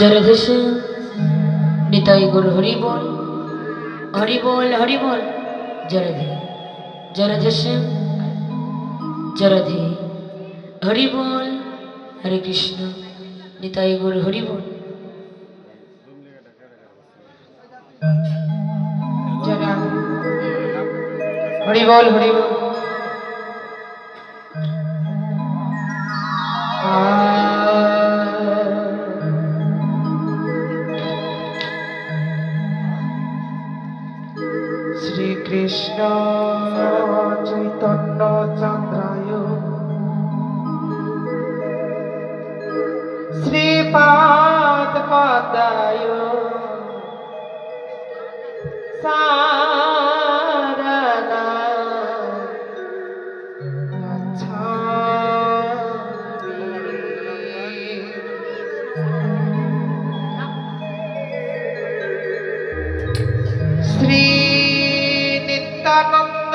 জরদেশে নিতাই গুরু হরি বল হরি বল হরি বল। জরধে জরদেশে জরধে হরি বল। হরে কৃষ্ণ নিতাই গুরু হরি বল। হরি বল হরি বল। শ্রীকৃষ্ণ চৈতন্য চন্দ্রায় শ্রীপাদ পদায় সারনা শ্রী নিত্যানন্দ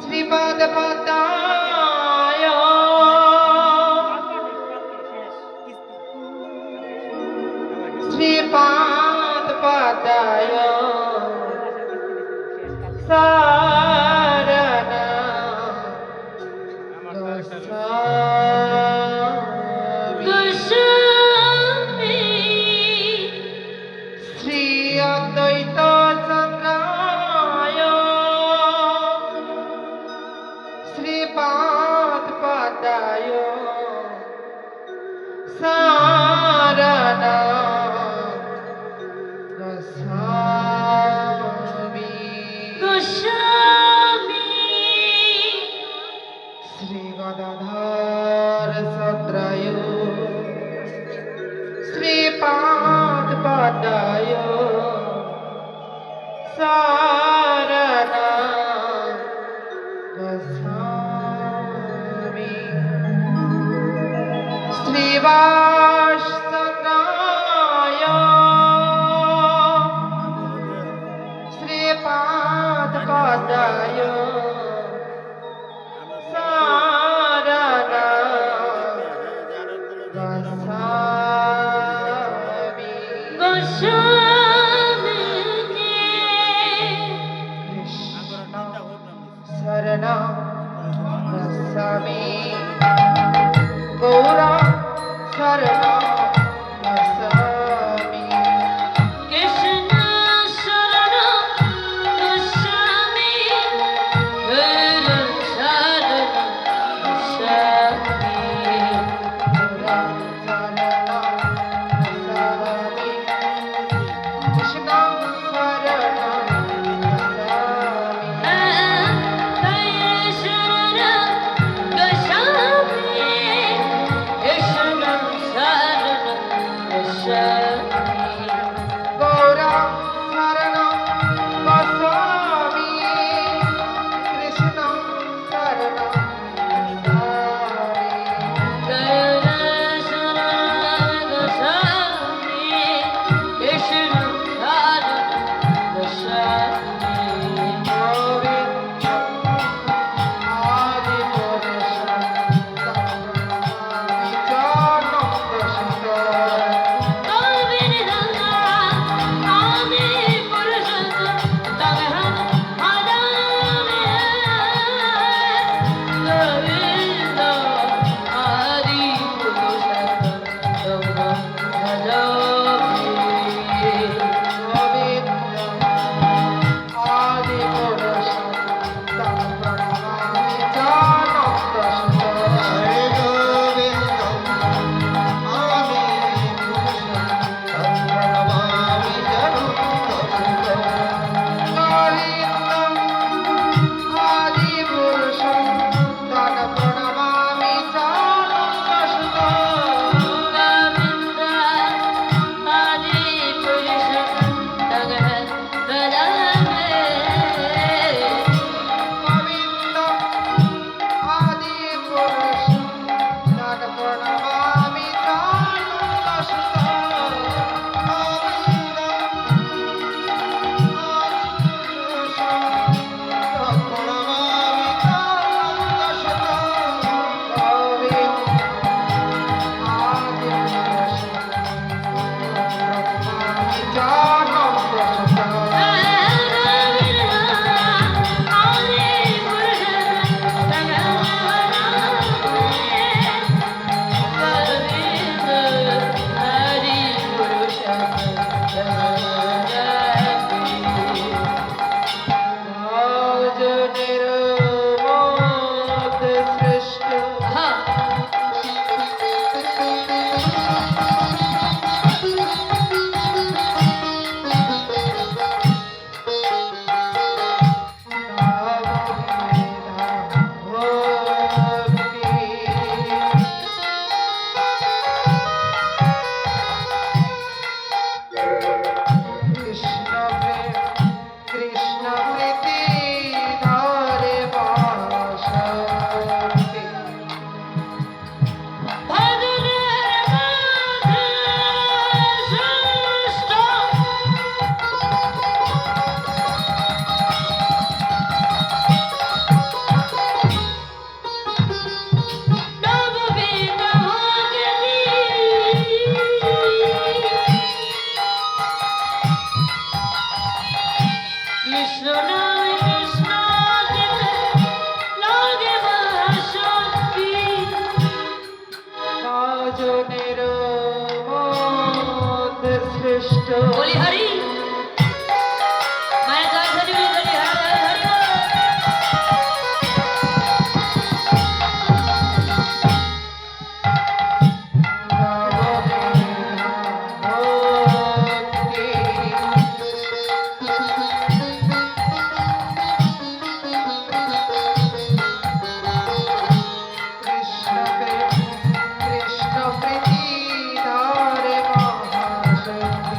শ্রীপাদ পদায় শ্রীপাদ পদায় সারনা গোস্বামী শ্রী অদ্বৈত চন্দ্রায় শ্রীপাদ পদায় সারনা গোস্বামী গোস্বামী শ্রী গদাধর চন্দ্রায় শ্রীপাদ পদায় সারনা গোস্বামী শ্রীবাস চন্দ্রায় শ্রীপাদ পদায় সারনা গোস্বামী গোস্বামী কৃষ্ণ শরণ গোস্বামী গৌর শরণ কষ্ট বলি হরি মায়ের জয় হরি বলি হরি হরি হরি কৃষ্ণ প্রীতি ধরে মহাশক্তি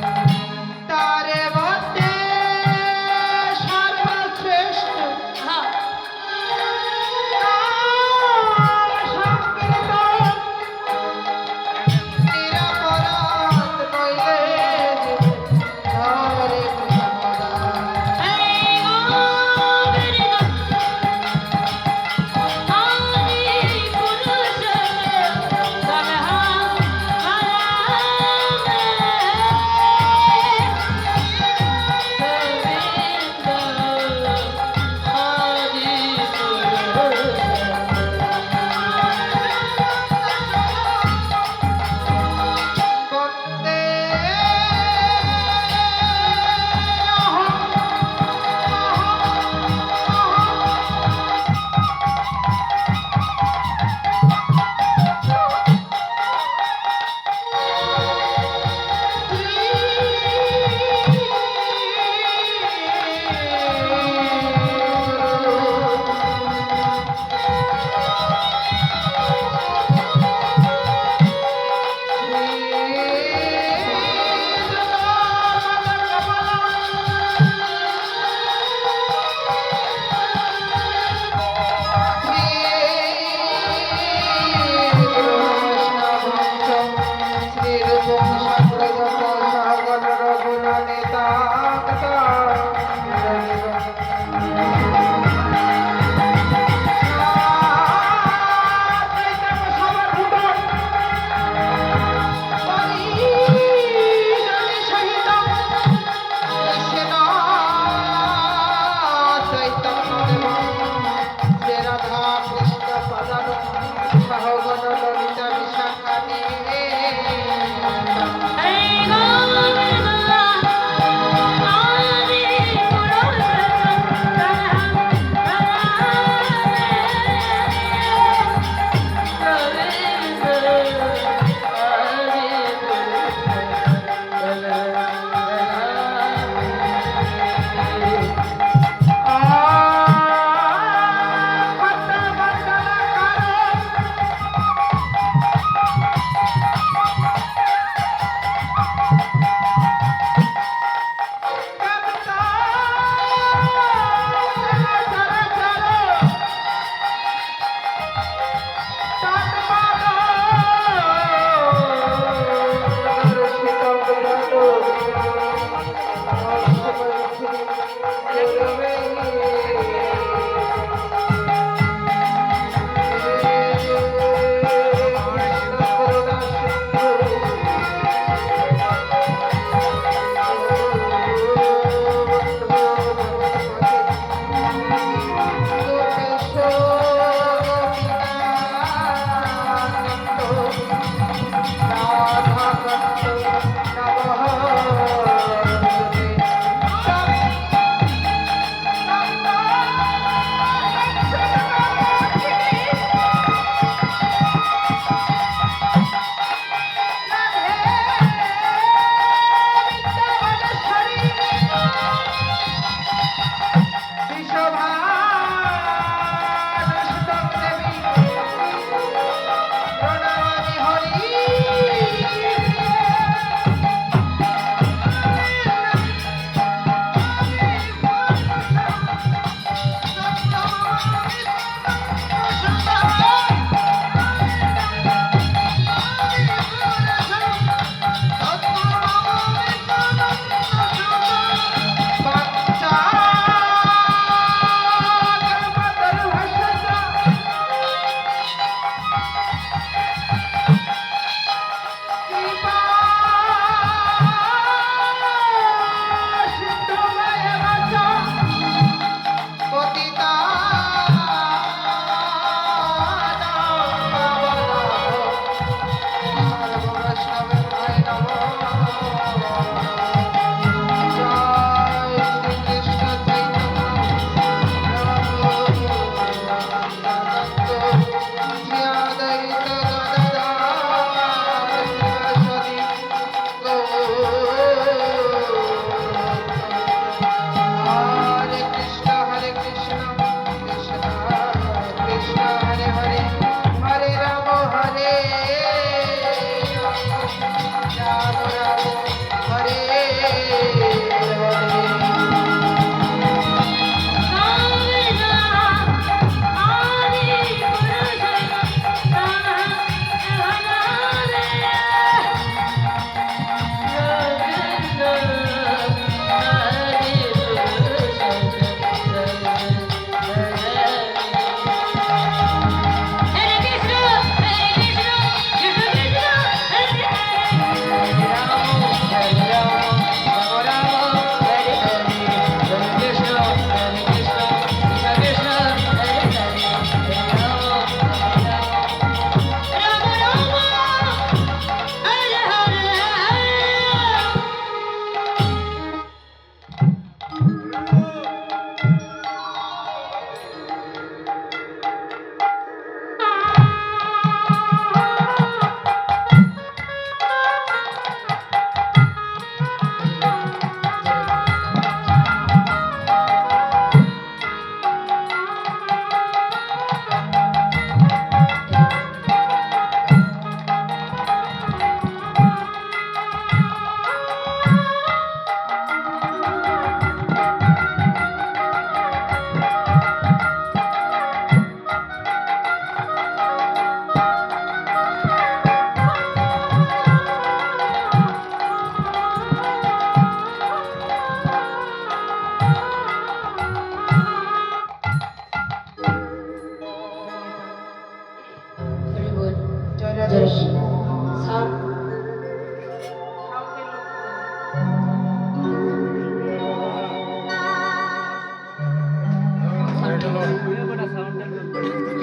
সাউন্ড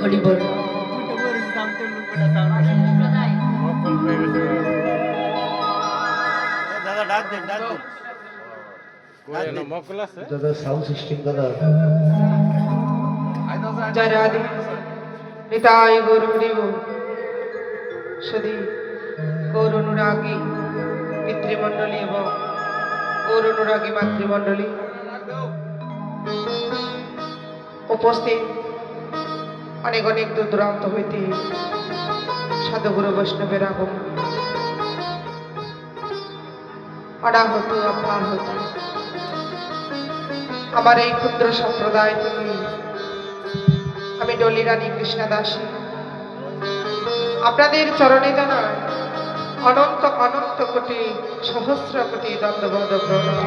হরি বল দাদা ডাক দেন দাদা সাউন্ড সিস্টেম দাদা জয় রাধে নিতাই গৌর হরিব সদী গৌর অনুরাগী পিতৃমণ্ডলী এবং গৌর অনুরাগী মাতৃমণ্ডলী উপস্থিত অনেক অনেক দূর দূরান্ত হইতে সাধুগুরু বৈষ্ণবের আগমন অনাহত অব্যাহত আমার এই ক্ষুদ্র সম্প্রদায় থেকে আমি ডলি রানী কৃষ্ণা দাসী আপনাদের চরণে জানাই অনন্ত অনন্ত কোটি সহস্র কোটি দণ্ডবত প্রণাম।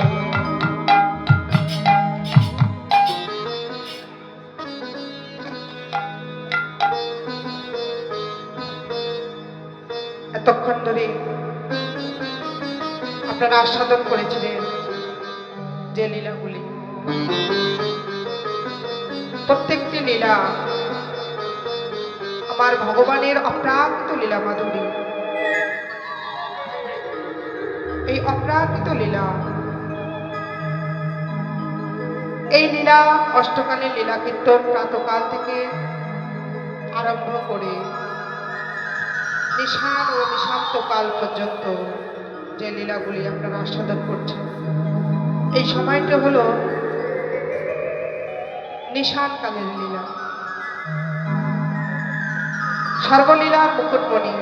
এতক্ষণ ধরে আপনারা আস্বাদন করেছিলেন যে লীলাগুলি, প্রত্যেকটি লীলা আমার ভগবানের অপ্রাকৃত লীলা মাধুরী। এই অপ্রাকৃত লীলা, এই লীলা অষ্টকালীন লীলা কীর্তন প্রাতকাল থেকে আরম্ভ করে নিশান ও নিশান্তকাল পর্যন্ত যে লীলাগুলি আপনারা আস্বাদন করছেন, এই সময়টা হলো নিশানকালের লীলা। সর্বলীলার মুকুটমণি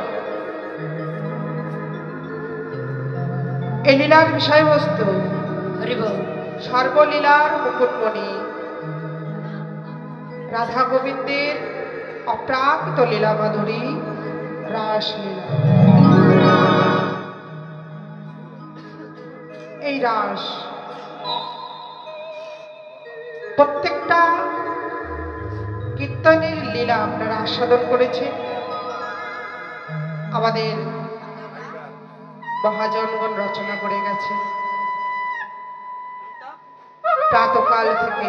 এই লীলার বিষয়বস্তু। হরি বল সর্বলীলার মুকুটমণি রাধা গোবিন্দের অপ্রাকৃত লীলা মাধুরী রাসলীলা। এই রাস প্রত্যেকটা কীর্তনের লীলা আপনারা আস্বাদন করেছেন। আমাদের মহাজনগণ রচনা করে গেছে। প্রাতকাল থেকে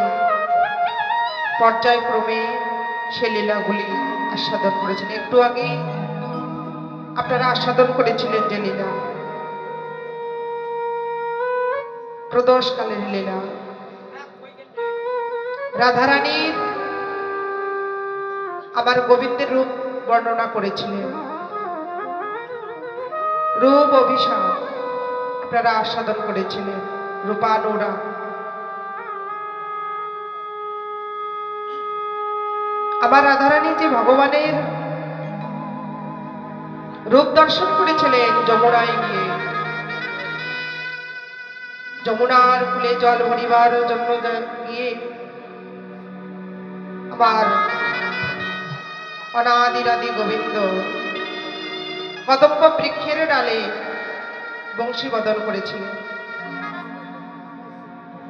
পর্যায়ক্রমে সে লীলাগুলি আস্বাদন করেছেন। একটু আগে আপনারা আস্বাদন করেছিলেন যে লীলা, প্রদোষকালের লীলা। রাধারানীর আমার গোবিন্দের রূপ বর্ণনা করেছিলেন, রূপ অভিশাপ আপনারা আস্বাদন করেছিলেন, রূপানুরা। আমার রাধারানী যে ভগবানের রূপ দর্শন করেছিলেন যমুনায় গিয়ে, যমুনার কূলে জল ভরিবার জন্য গিয়ে আমার অনাদিরাদি গোবিন্দ কদম্ব বৃক্ষের ডালে বংশী বদন করেছিলেন।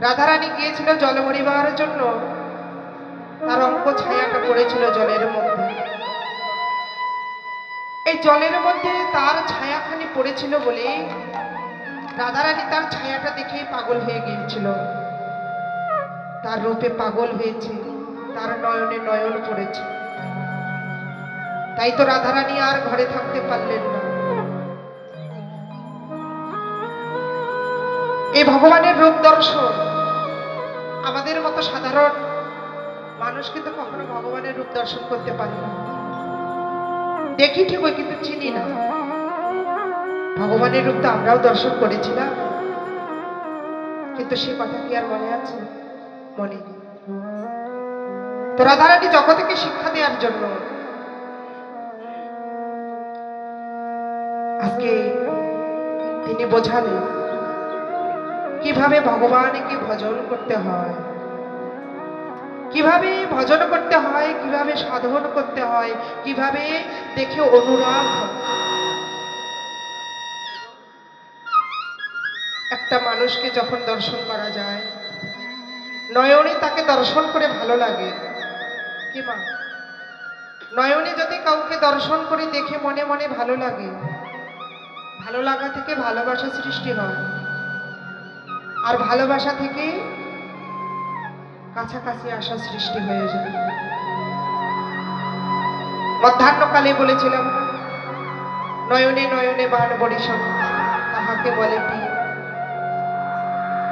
রাধারানী গিয়েছিল জল ভরিবার জন্য, তার অঙ্ক ছায়াটা পড়েছিল জলের মধ্যে। এই জলের মধ্যে তার ছায়াখানি পড়েছিল বলে রাধারানী তার ছায়াটা দেখেই পাগল হয়ে গিয়েছিল। তার রূপে পাগল হয়েছে, তার নয়নে নয়ন পড়েছে। তাই তো রাধারানী আর ঘরে থাকতে পারলেন না। এই ভগবানের রূপ দর্শন আমাদের মতো সাধারণ মানুষ কিন্তু কখনো ভগবানের রূপ দর্শন করতে পারে না। দেখি ঠিকই কিন্তু চিনি না। ভগবানের রূপ তো আমরাও দর্শন করেছিলাম, কিন্তু সে কথা কি আর মনে আছে? মনে নেই। তো রাধারানী জগৎকে শিক্ষা দেওয়ার জন্য আজকে তিনি বোঝালেন কিভাবে ভগবানকে ভজন করতে হয়, কিভাবে ভজন করতে হয়, কিভাবে সাধন করতে হয়, কিভাবে দেখে অনুরাগ হয়। একটা মানুষকে যখন দর্শন করা যায়, নয়নে তাকে দর্শন করে ভালো লাগে, কি মা নয়নে যদি কাউকে দর্শন করে দেখে মনে মনে ভালো লাগে, ভালো লাগা থেকে ভালোবাসা সৃষ্টি হয়, আর ভালোবাসা থেকে কাছাকাছি আসা সৃষ্টি হয়ে যায়। মধ্যাহ্নকালে বলেছিলাম না, নয়নে নয়নে বান বরিশন তাহাকে বলে প্রিয়।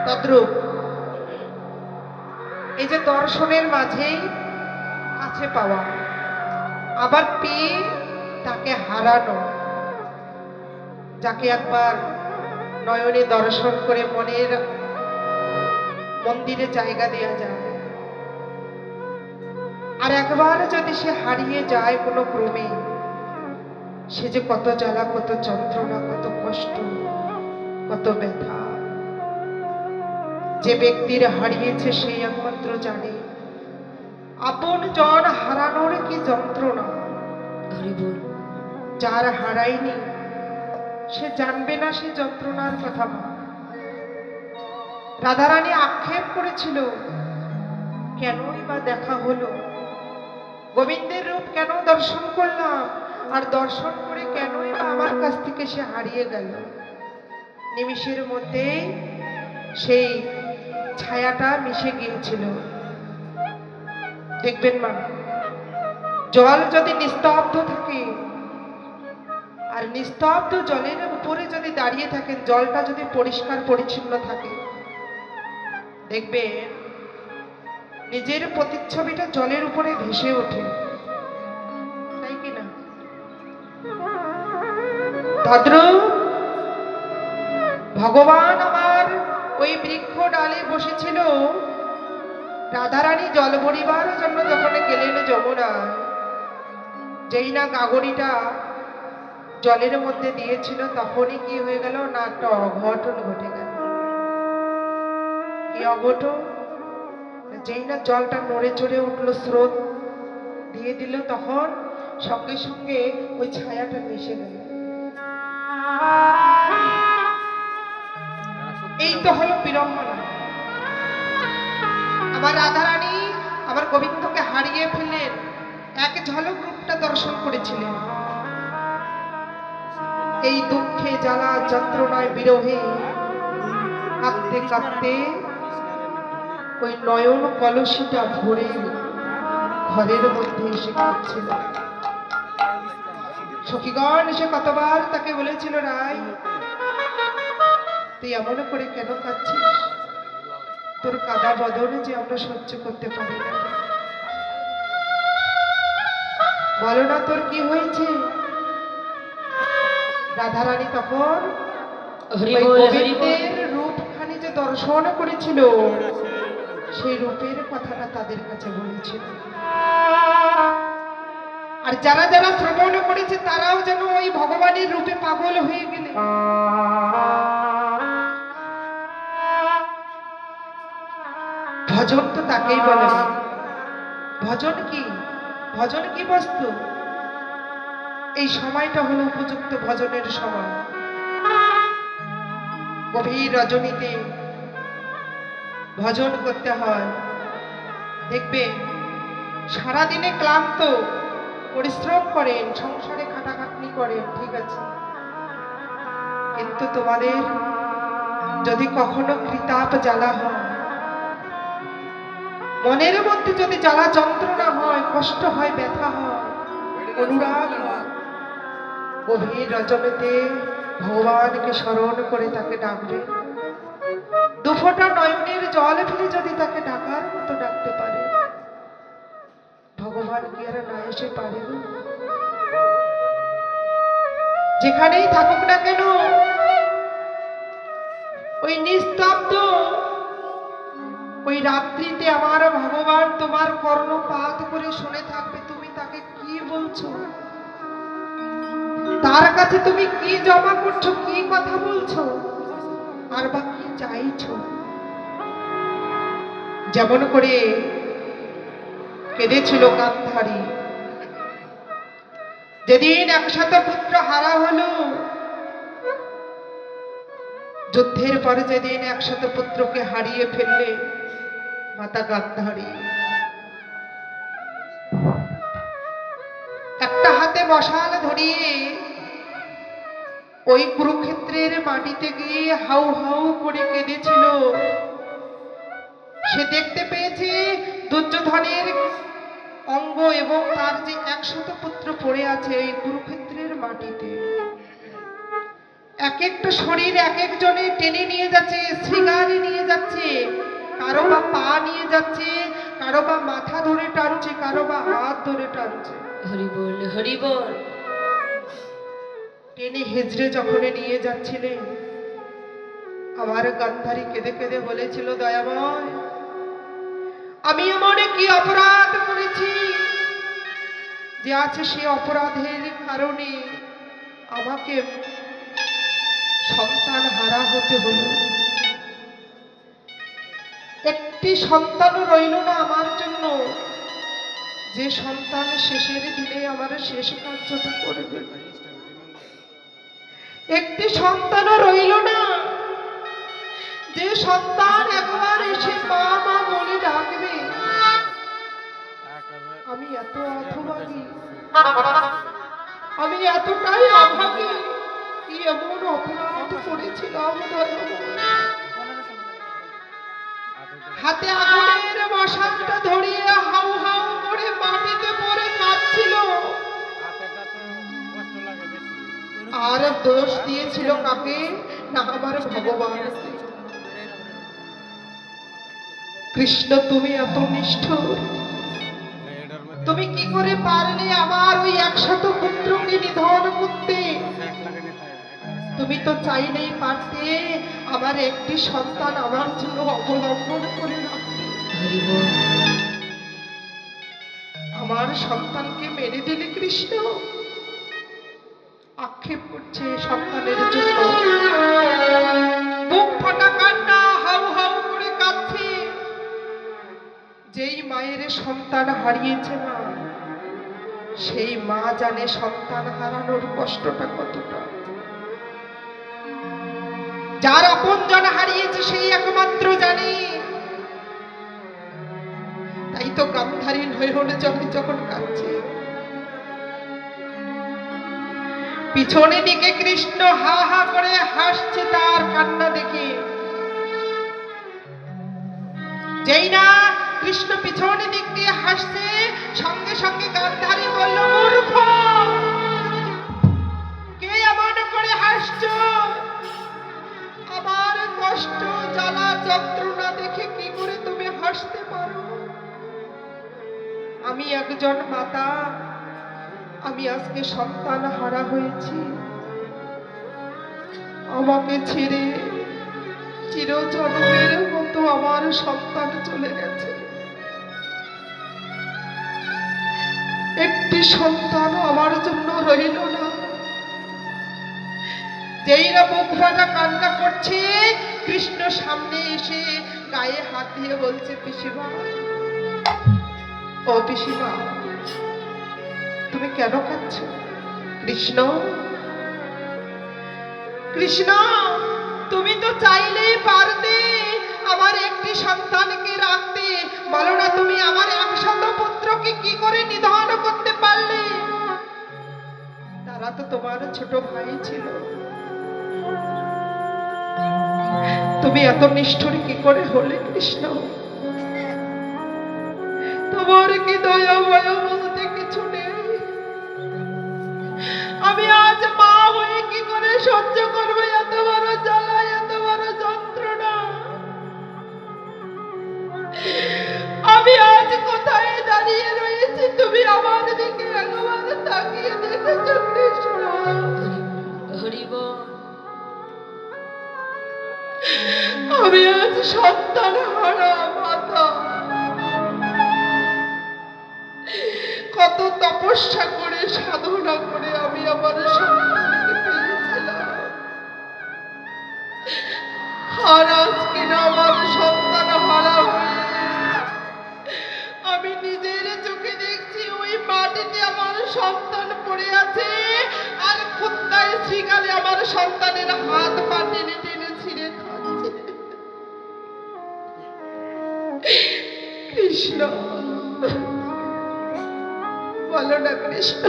তদ্রূপ এই যে দর্শনের মাঝেই কাছে পাওয়া, আবার পেয়ে তাকে হারানো, যাকে একবার নয়নে দর্শন করে মনের মন্দিরে জায়গা দেয়া যায়, আর একবার যদি সে হারিয়ে যায় কোনো ক্রমে, সে যে কত জ্বালা, কত যন্ত্রণা, কত কষ্ট, কত ব্যথা। যে ব্যক্তির হারিয়েছে সেই একমাত্র জানে আপন জন হারানোর কি যন্ত্রণা। হরি বল। যার হারায়নি সে জানবে না সে যন্ত্রণার কথা। রাধারানী আক্ষেপ করেছিল, কেনই বা দেখা হলো, গোবিন্দের রূপ কেন দর্শন করলাম, আর দর্শন করে কেনই বা আমার কাছ থেকে সে হারিয়ে গেল। নিমিষের মধ্যেই সেই ছায়াটা মিশে গিয়েছিল। দেখবেন মা, জল যদি নিস্তব্ধ থাকে, আর নিস্তব্ধ জলের উপরে যদি দাঁড়িয়ে থাকেন, জলটা যদি পরিষ্কার পরিচ্ছন্ন থাকে, দেখবেন নিজের প্রতিচ্ছবিটা জলের উপরে ভেসে ওঠে, তাই কিনা? তদ্রূপ ভগবান আমার ওই বৃক্ষ ডালে বসেছিল। রাধারানী জল ভরিবার জন্য যখন গেলেন যমুনায়, যেই না গাগরিটা জলের মধ্যে দিয়েছিল, তখনই কি হয়ে গেল না, একটা অঘটন ঘটে গেল। কি অঘটন? যেই না জলটা নড়ে চড়ে উঠলো, স্রোত দিয়ে দিল, তখন সঙ্গে সঙ্গে ওই ছায়াটা মিশে গেল। এই তো হলো বিড়ম্বনা। আমার রাধারানী আমার গোবিন্দকে হারিয়ে ফেললেন, এক ঝলক রূপটা দর্শন করেছিলেন। এই দুঃখে জ্বালা যন্ত্রণায় বিরহে কাঁদতে কাঁদতে ওই নয়ন কলসিটা ভরে ঘরের মধ্যে এসে কাঁদছিল। সখীগণ এসে কতবার তাকে বলেছিল, রাই তুই এমন করে কেন কাঁদছিস? তোর কাদা বদনে যে আমরা সহ্য করতে পারি না। বলো না তোর কি হয়েছে? রাধারানী তখন হরি ওই বল, হরি বল। গোবিন্দের রূপখানি যে দর্শন করেছিল, সেই রূপের কথাটা তাদের কাছে বলেছিল। আর যারা যারা শ্রবণ করেছে তারাও যেন ওই ভগবানের রূপে পাগল হয়ে গেলে। ভজন তো তাকেই বলে। ভজন কি? ভজন কি বস্তু? এই সময়টা হলো উপযুক্ত ভজনের সময়। গভীর রজনীতে ভজন করতে হয়। দেখবে সারাদিনে ক্লান্ত, পরিশ্রম করেন, সংসারে খাটাখাটনি করেন, ঠিক আছে, কিন্তু তোমাদের যদি কখনো কৃতাপ জ্বালা হয়, মনের মধ্যে যদি জ্বালা যন্ত্রণা হয়, কষ্ট হয়, ব্যথা হয়, অনুরাগ হয়, গভীর রজনীতে ভগবানকে স্মরণ করে তাকে ডাকবে। দুফোঁটা নয়নের জল ফেলে যদি তাকে ডাকার মতো ডাকতে পারে, ভগবান কি আর না এসে পারে? যেখানেই থাকুক না কেন, ওই নিস্তব্ধ ওই রাত্রিতে আমার ভগবান তোমার কর্ণপাত করে শুনে থাকবে তুমি তাকে কি বলছো, তার কাছে তুমি কি জমা করছো, কি কথা বলছো, আর বা কি চাইছো। যেমন করে কেঁদেছিল গান্ধারী, যেদিন একসাথে পুত্র হারা হলো, যুদ্ধের পরে যেদিন একসাথে পুত্রকে হারিয়ে ফেললে মাতা গান্ধারী, মশাল ধরিয়ে ওই কুরুক্ষেত্রের মাটিতে গিয়ে হাউ হাউ করে কেঁদেছিল। সে দেখতে পেয়েছে দুর্যোধনের অঙ্গ এবং তার যে 100 পুত্র পড়ে আছে এই কুরুক্ষেত্রের মাটিতে। এক একটা শরীর এক একজনে টেনে নিয়ে যাচ্ছে, শৃঙ্গারে নিয়ে যাচ্ছে, কারো বা পা নিয়ে যাচ্ছে, কারো বা মাথা ধরে টানছে, কারো বা হাত ধরে টানছে। হরি বল, হরি বল। টেনে হেজড়ে যখন নিয়ে যাচ্ছিলেন, আমার গান্ধারী কেঁদে কেঁদে বলেছিল, দয়াময়, আমি এমন কি অপরাধ করেছি যে আছে সে অপরাধের কারণে আমাকে সন্তান হারা হতে হলো। একটি সন্তানও রইল না আমার জন্য, যে সন্তান শেষের দিনে আমার শেষ কার্যটা করবে। একটি সন্তানও রইল না, যে সন্তান একবার এসে মা মা বলে ডাকবে। আমি এত অথভাগী, আমি এতটাই অভাগী, কি এমন অপরাধ করেছিলাম। হাতে আগুনের মশালটা ধরিয়ে হাউ হাউ করে মাটিতে পড়ে কাঁদছিল। আর দোষ দিয়েছিল কাকে? না, আমার ভগবান কৃষ্ণ। তুমি এত নিষ্ঠুর, তুমি কি করে পারলে আমার ওই 100 পুত্রকে নিধন করতে? তুমি তো চাইলেই পারতে আমার একটি সন্তান আমার জন্য অবলম্বন করে রাখতে। হরি বল। আমার সন্তানকে মেরে দিলে কৃষ্ণ। আক্ষেপ করছে সন্তানের জন্য, বুক ফাটা কান্না, হাউ হাউ করে কাঁদছে। যেই মায়ের সন্তান হারিয়েছে না, সেই মা জানে সন্তান হারানোর কষ্টটা কতটা। যার আপনজন হারিয়েছে সেই একমাত্র জানে। তাই তো গান্ধারী নয়ন জলে যখন কাঁদছে, পিছনে দিকে কৃষ্ণ হা হা করে হাসছে তার কান্না দেখে। যেই না কৃষ্ণ পিছনে দিক দিয়ে হাসছে, সঙ্গে সঙ্গে গান্ধারী বলল, মূর্খ, কে এমন করে হাসছো? আমার কষ্ট জ্বালা যন্ত্রণা দেখে কি করে তুমি হাসতে পারো? আমি একজন মাতা, আমি আজকে সন্তান হারা হয়েছি। আমাকে ছেড়ে চিরজন্মের মতো আমার সন্তান চলে গেছে। একটি সন্তান আমার জন্য রইল না। যেইরা বুক ফাটা কান্না করছে, কৃষ্ণ সামনে এসে গায়ে হাত দিয়ে বলছে, পিসিমা, ও পিসিমা, তুমি কেন কাঁদছো? কৃষ্ণ, কৃষ্ণ, তুমি তো চাইলেই পারতে আমার একটি সন্তানকে রাখতে। বলো না, তুমি আমার 100 পুত্রকে কি করে নিধন করতে পারলে? তারা তো তোমার ছোট ভাই ছিল। তুমি এত নিষ্ঠুর কি করে হলে কৃষ্ণ? তোমার কি দয়া ভয়া বলতে কিছু নেই? আমি আজ মা হয়ে কি করে সহ্য করবো এত বড় জ্বালা, এত বড় যন্ত্রণা? আমি আজ কোথায় দাঁড়িয়ে রয়েছি, তুমি আমার দিকে একবার তাকিয়ে দেখেছো কৃষ্ণ? হরি বল। আমি আজ সন্তান হারা মাতা। কত তপস্যা করে সাধনা করে আমি আমার সন্তানকে পেয়েছিলাম। আর আজকে না আমার সন্তান হারা হয়ে আমি নিজের চোখে দেখছি ওই মাটিতে আমার সন্তান পড়ে আছে, আর কুত্তায় শ্রীকালে আমার সন্তানের হাত পা টেনে টেনে ছিঁড়ে খাচ্ছে। কৃষ্ণ, বলো না কৃষ্ণ,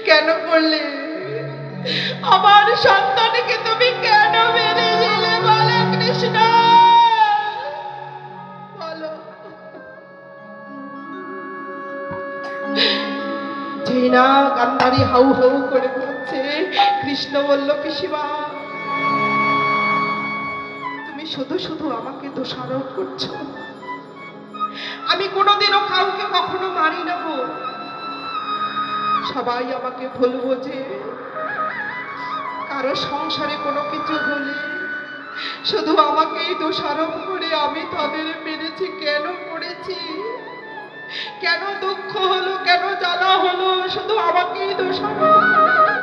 কেন করলে? আমার সন্তানকে তুমি কেন মেরে দিলে বলো কৃষ্ণ, বলো। যেই না গান্ধারী হাউ হাউ করে বলছে, কৃষ্ণ বলল, পিসিমা তুমি শুধু শুধু আমাকে দোষারোপ করছো। আমি কোনোদিনও কাউকে কখনো মারি না গো। সবাই আমাকে ভুল বোঝে। কারো সংসারে কোনো কিছু হলে শুধু আমাকেই দোষারোপ করে আমি তাদের মেরেছি। কেন করেছি? কেন দুঃখ হলো, কেন জ্বালা হলো, শুধু আমাকেই দোষারোপ করে।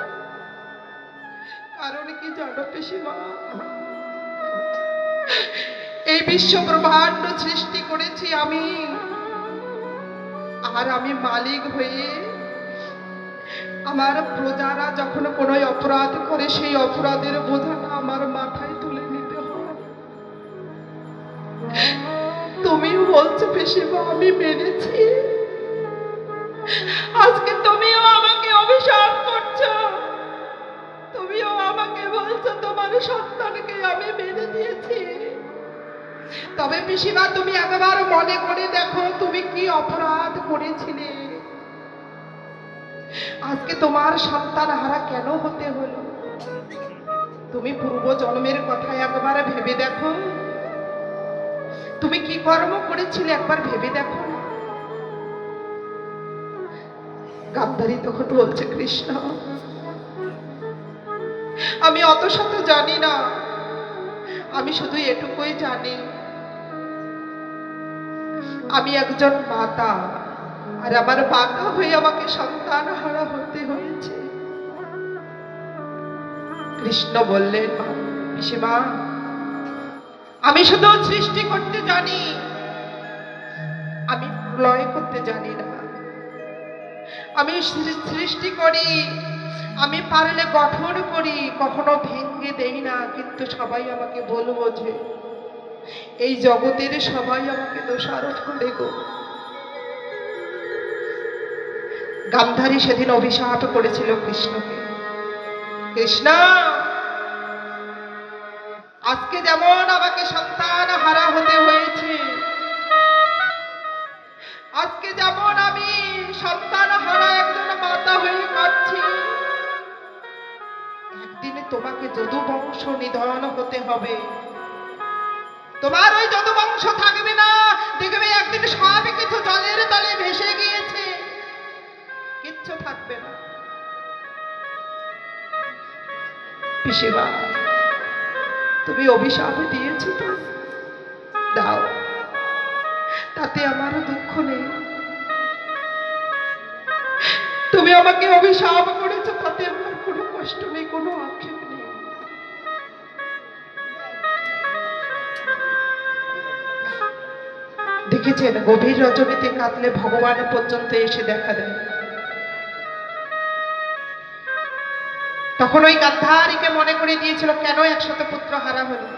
কারণ কি জানো পিসিমা? এই বিশ্ব ব্রহ্মাণ্ড সৃষ্টি করেছি আমি, আর আমি মালিক হয়ে আমার প্রজারা যখন কোনো অপরাধ করে সেই অপরাধের বোঝাটা আমার মাথায় তুলে নিতে হয়। তুমিও বলছো পিসিমা আমি মেরেছি, আজকে তুমিও আমাকে অভিশাপ করছো। তুমিও আমাকে বলছো তোমার সন্তানকে আমি মেরে দিয়েছি। তবে পিসিমা তুমি একবার মনে করে দেখো তুমি কি অপরাধ করেছিলে। আজকে তোমার সন্তান হারা কেন হতে হলো? তুমি পূর্ব জন্মের কথা একবার ভেবে দেখো। তুমি কি কর্ম করেছিলে একবার ভেবে দেখো। গান্ধারী তখন বলছে, কৃষ্ণ আমি অত শত জানি না, আমি শুধু এটুকুই জানি আমি একজন মাতা, আর আমার মাতা হয়ে আমাকে সন্তান হারা হতে হয়েছে। কৃষ্ণ বললেন, পিসিমা আমি শুধু সৃষ্টি করতে জানি, আমি প্রলয় করতে জানি না। আমি সৃষ্টি করি, আমি পারলে গঠন করি, কখনো ভেঙে দেই না। কিন্তু সবাই আমাকে বলবো যে এই জগতের সবাই আমাকে দোষারোপ করে গো। গান্ধারী সেদিন অভিশাপ করেছিল কৃষ্ণকে, কৃষ্ণ আজকে যেমন আমাকে সন্তান হারা হতে হয়েছে, আজকে যেমন আমি সন্তান হারা একজন মাতা হয়ে কাঁদছি, একদিনে তোমাকে যদু বংশ নিধন হতে হবে। তোমার ওই যদু বংশ থাকবে না, দেখবে একদিন সব কিছু জলের তলে ভেসে গিয়েছে, কিচ্ছু থাকবে না। পিসিমা তুমি অভিশাপ দিয়েছো তো দাও, তাতে আমারও দুঃখ নেই। তুমি আমাকে অভিশাপ করেছো তাতে আমার কোনো কষ্ট নেই, কোনো আক্ষেপ নেই। দেখেছেন গভীর রজনীতে কাঁদলে ভগবান পর্যন্ত এসে দেখা দেয়। তখন ওই গান্ধারীকে মনে করে দিয়েছিল কেন একসাথে পুত্র হারা হলো।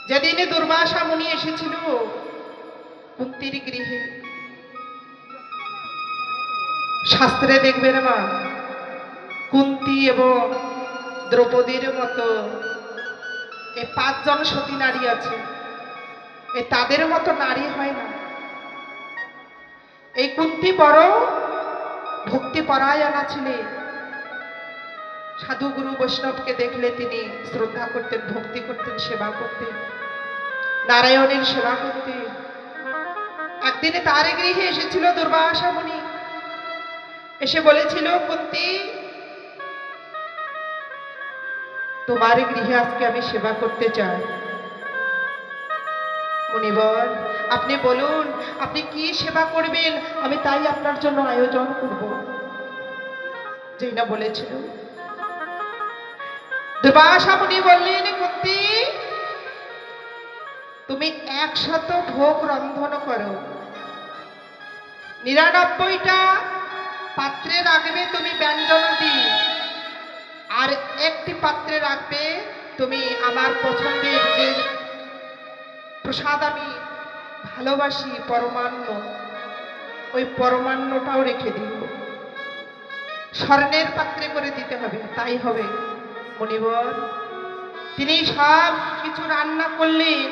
যেদিনে দুর্বাসা মুনি এসেছিল কুন্তির গৃহে, শাস্ত্রে দেখবে না মা, কুন্তি এবং দ্রৌপদীর মতো এই 5 জন সতী নারী আছে, এই তাদের মতো নারী হয় না। এই কুন্তি বড় ভক্তি পরায়ণা ছিলেন। সাধু গুরু বৈষ্ণবকে দেখলে তিনি শ্রদ্ধা করতেন, ভক্তি করতেন, সেবা করতেন, নারায়ণের সেবা করতেন। একদিনে তার গৃহে এসেছিল দুর্বাসা মুনি, এসে বলেছিল কুন্তি তোমার গৃহে আজকে আমি সেবা করতে চাই। মুনিবর আপনি বলুন আপনি কি সেবা করবেন, আমি তাই আপনার জন্য আয়োজন করব। যেই না বলেছিল, দুর্বাসা মুনি বললেন কুন্তি তুমি 100 ভোগ রন্ধন করো, 99টা পাত্রে রাখবে তুমি ব্যঞ্জনাদি, আর একটি পাত্রে রাখবে তুমি আমার পছন্দের যে প্রসাদ আমি ভালোবাসি পরমান্ন, ওই পরমান্নটাও রেখে দিও। স্বর্ণের পাত্রে করে দিতে হবে, তাই হবে। মুনিবর তিনি সব কিছু রান্না করলেন।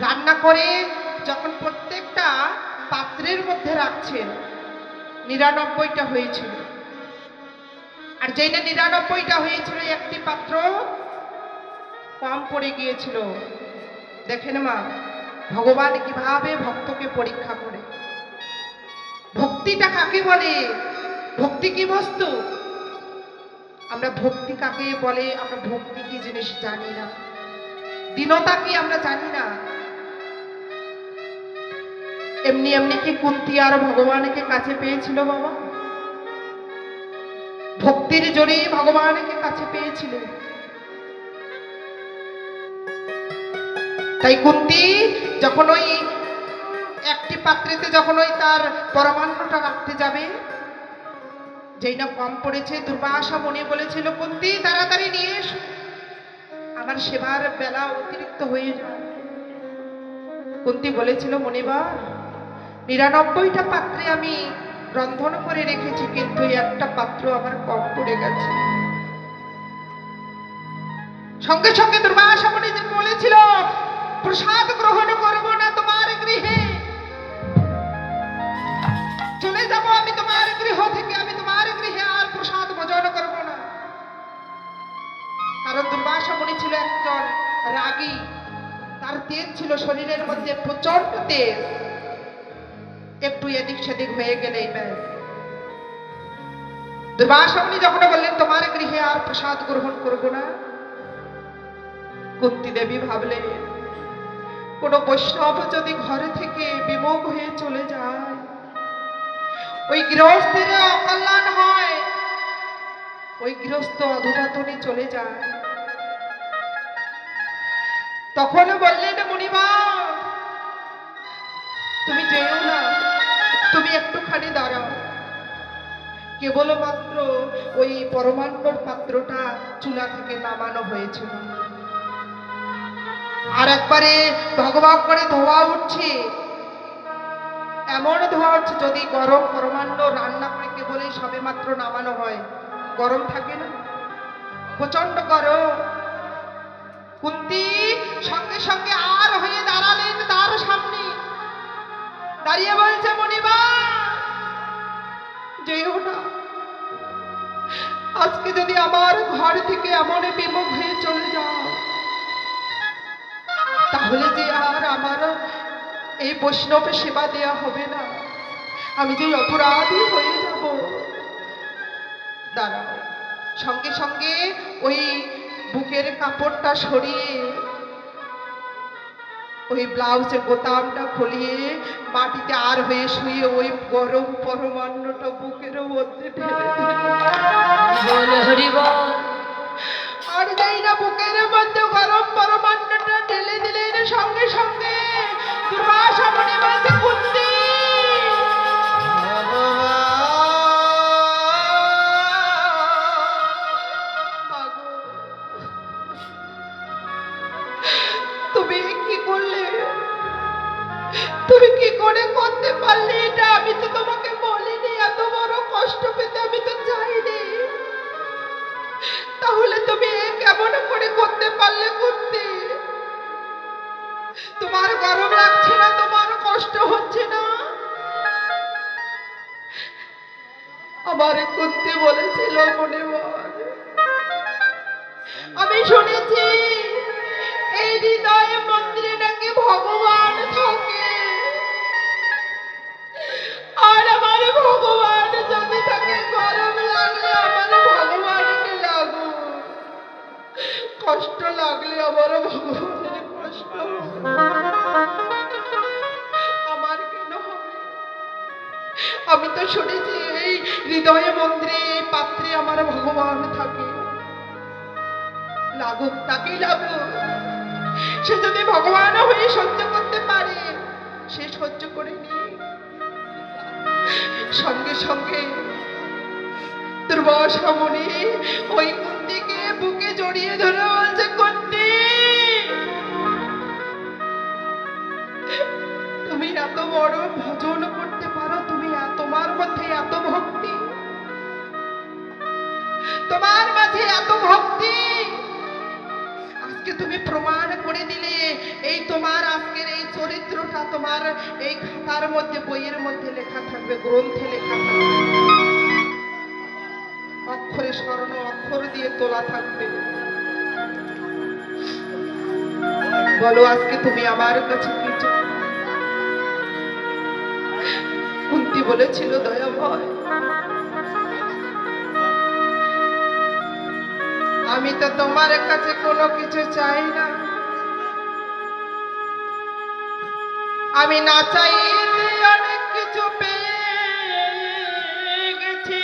রান্না করে যখন প্রত্যেকটা পাত্রের মধ্যে রাখছেন, 99টা হয়েছিল। আর যেই না 99টা হয়েছিল, একটি পাত্র কম পড়ে গিয়েছিল। দেখেন মা, ভগবান কিভাবে ভক্তকে পরীক্ষা করে। ভক্তিটা কাকে বলে? ভক্তি কি বস্তু? আমরা ভক্তি কাকে বলে, আমরা ভক্তি কি জিনিস জানি না। দীনতা কি আমরা জানি না। এমনি এমনি কি কুন্তী আর ভগবানকে কাছে পেয়েছিল বাবা? ভক্তির জোরে ভগবানকে কাছে পেয়েছিল। তাই কুন্তী যখন ওই একটি পাত্রেতে যখন ওই তার পরমান্নটা রাখতে যাবে, যেই না কম পড়েছে, দুর্বাসা মুনি বলেছিল, কুন্তী তাড়াতাড়ি নিয়ে এসো, আমার সেবার বেলা অতিরিক্ত হয়ে যায়। কুন্তী বলেছিল, মুনিবার 99টা পাত্রে আমি রন্ধন করে রেখেছি, কিন্তু একটা পাত্র আমার কম পড়ে গেছে। সঙ্গে সঙ্গে দুর্বাসা মুনি বলেছিল, প্রসাদ গ্রহণ করব না তোমার গৃহে, চলে যাব আমি তোমার গৃহ থেকে, আমি তোমার গৃহে আর প্রসাদ ভোজন করব না। কারণ দুর্বাসা মুনি ছিল একজন রাগী, তার তেজ ছিল শরীরের মধ্যে প্রচন্ড তেজ, একটু এদিক সেদিক হয়ে গেলেই ব্যাস। দুর্বাসা মুনি যখন বললেন তোমার গৃহে আর প্রসাদ গ্রহণ করব না, কুন্তী দেবী ভাবলেন, কোন বৈষ্ণব যদি ঘরে থেকে বিমুখ হয়ে চলে যায়, ওই গৃহস্থের অকল্যাণ হয়, ওই গৃহস্থ অধুরাতনে চলে যায়। তখন বললেন, মুনিমা তুমি যেও না, তুমি একটুখানি দাঁড়াও। কেবলমাত্র ওই পরমান্নর পাত্রটা চুলা থেকে নামানো হয়েছিল, আর একবারে ভগবান করে ধোয়া উঠছে, এমন ধোয়া উঠছে, যদি গরম পরমান্ন রান্না করে কেবলই সবে মাত্র নামানো হয়, গরম থাকে না, প্রচন্ড গরম। কুন্তী সঙ্গে সঙ্গে আর হয়ে দাঁড়ালেন তার সামনে, দাঁড়িয়ে বলছে, মুনিমা যেও না, আজকে যদি আমার ঘর থেকে এমন বিমুখ হয়ে চলে যাও, তাহলে যে আর আমার এই বৈষ্ণব সেবা দেয়া হবে না, আমি যে অপরাধী হয়ে যাব। দাঁড়াও। সঙ্গে সঙ্গে ওই বুকের কাপড়টা সরিয়ে, ওই ব্লাউজের বোতামটা খুলিয়ে মাটিতে আর হয়ে শুয়ে ওই গরম পরমান্নটা বুকের মধ্যে ঢেলে বল হরি বল। আর যাই না বুকের মধ্যে গরম পরমান্নটা ঢেলে দিলেন, সঙ্গে সঙ্গে দুর্বাসা মুনি বলছে, কুন্তী তুমি কি করলে, তুমি কি করে করতে পারলে এটা? আমি তো তোমাকে বলিনি, এত বড় কষ্ট পেতে আমি তো চাইনি, তাহলে তুমি কেমন করে করতে পারলে? কুন্তী তোমার গরম লাগছে না, তোমার কষ্ট হচ্ছে না? আমার কুন্তী বলেছিল, মনে আমি শুনেছি এই হৃদয় মন্দিরে নাকি ভগবান থাকে, আর আমার ভগবান যদি থাকে, গরম লাগলে আমার ভগবানকে লাগুক, কষ্ট লাগলে আমার ভগবানের কষ্ট, আমার কেন হবে? আমি তো শুনেছি এই হৃদয় মন্দিরে, এই পাত্রে আমার ভগবান থাকে, লাগুক তাকেই লাগুক। সে যদি ভগবান হয়ে সহ্য করতে পারে, সে সহ্য করে নি। সঙ্গে সঙ্গে দুর্বাসা মুনি ওই কুন্তীকে বুকে জড়িয়ে ধরে বলছে, কুন্তী তুমি এত বড় ভজন করতে পারো, তুমি তোমার মধ্যে এত ভক্তি, তোমার মাঝে এত ভক্তি, আজকে তুমি প্রমাণ করে দিলে। এই তোমার আজকের এই চরিত্রটা তোমার এই খাতার মধ্যে, বইয়ের মধ্যে লেখা থাকবে, গ্রন্থে লেখা থাকবে, অক্ষরে স্বর্ণ অক্ষর দিয়ে তোলা থাকবে। বলো আজকে তুমি আমার কাছে কি চাও? কুন্তী বলেছিল, দয়াময়, আমি তো তোমার কাছে কোনো কিছু চাই না, আমি না চাই অনেক কিছু পেয়ে গেছি।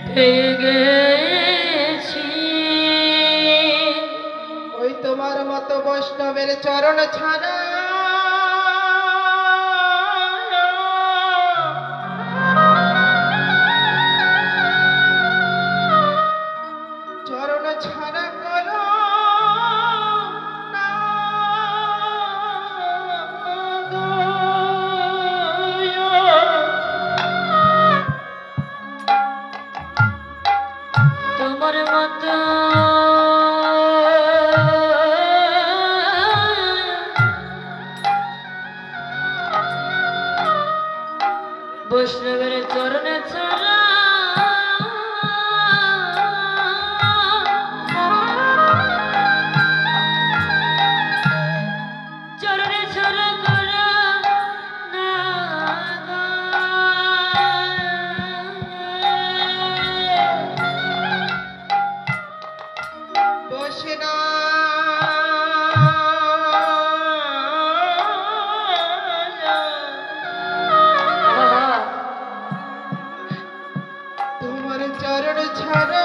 পেয়ে গেছি ওই তোমার মতো বৈষ্ণবের চরণ ছাড়া চরণ ছাড়া করো না গো। তোমার মতো বৈষ্ণবের চরণে ছাড়া চরণে ছাড়া করা না বসে না তোমার চরণ ছাড়া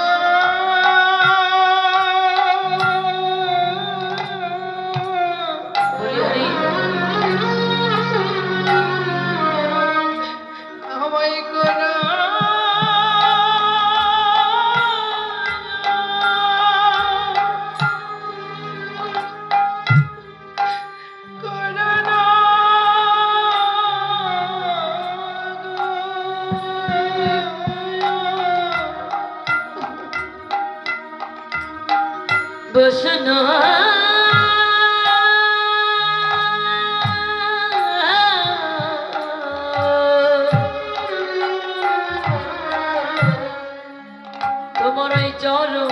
হরি হরি আমায় করো করো না বসনা তোমার এই চরণ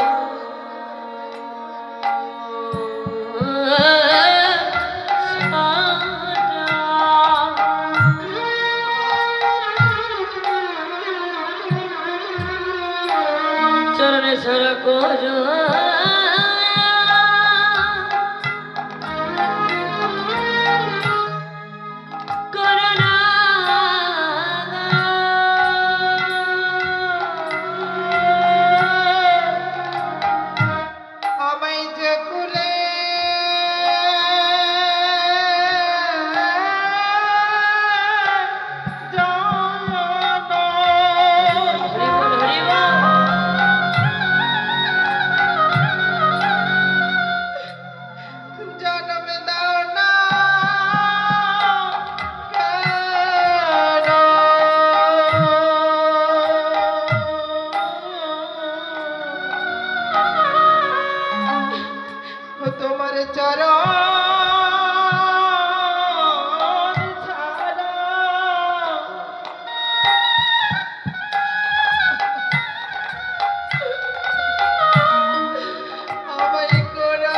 চরণে ছাড়া করো করোনা আমায় যে কুলে হরি বল হরি বল জন্ম দাও না কেন? তোমার চরণ ছাড়া আমায় করো